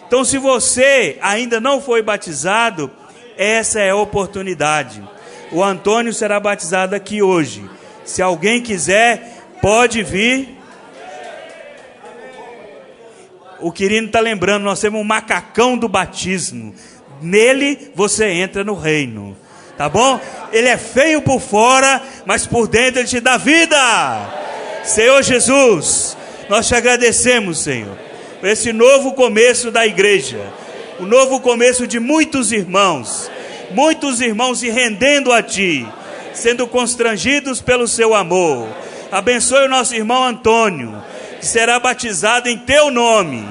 Então se você ainda não foi batizado, essa é a oportunidade. O Antônio será batizado aqui hoje. Se alguém quiser, pode vir. O Quirino está lembrando, nós temos um macacão do batismo. Nele você entra no reino. Tá bom? Ele é feio por fora, mas por dentro ele te dá vida. Senhor Jesus, nós te agradecemos, Senhor, por esse novo começo da igreja, o novo começo de muitos irmãos se rendendo a Ti, sendo constrangidos pelo Seu amor. Abençoe o nosso irmão Antônio, que será batizado em Teu nome,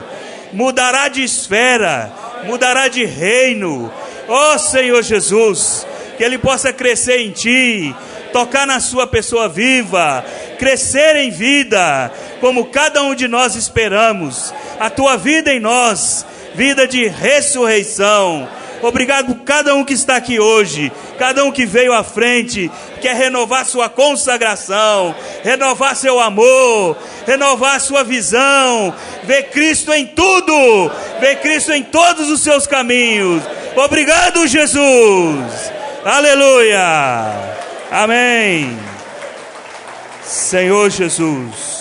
mudará de esfera, mudará de reino. Ó Senhor Jesus, que ele possa crescer em Ti, tocar na sua pessoa viva, crescer em vida, como cada um de nós esperamos. A Tua vida em nós, vida de ressurreição. Obrigado por cada um que está aqui hoje, cada um que veio à frente, quer renovar sua consagração, renovar seu amor, renovar sua visão, ver Cristo em tudo, ver Cristo em todos os seus caminhos. Obrigado, Jesus. Aleluia. Amém. Senhor Jesus.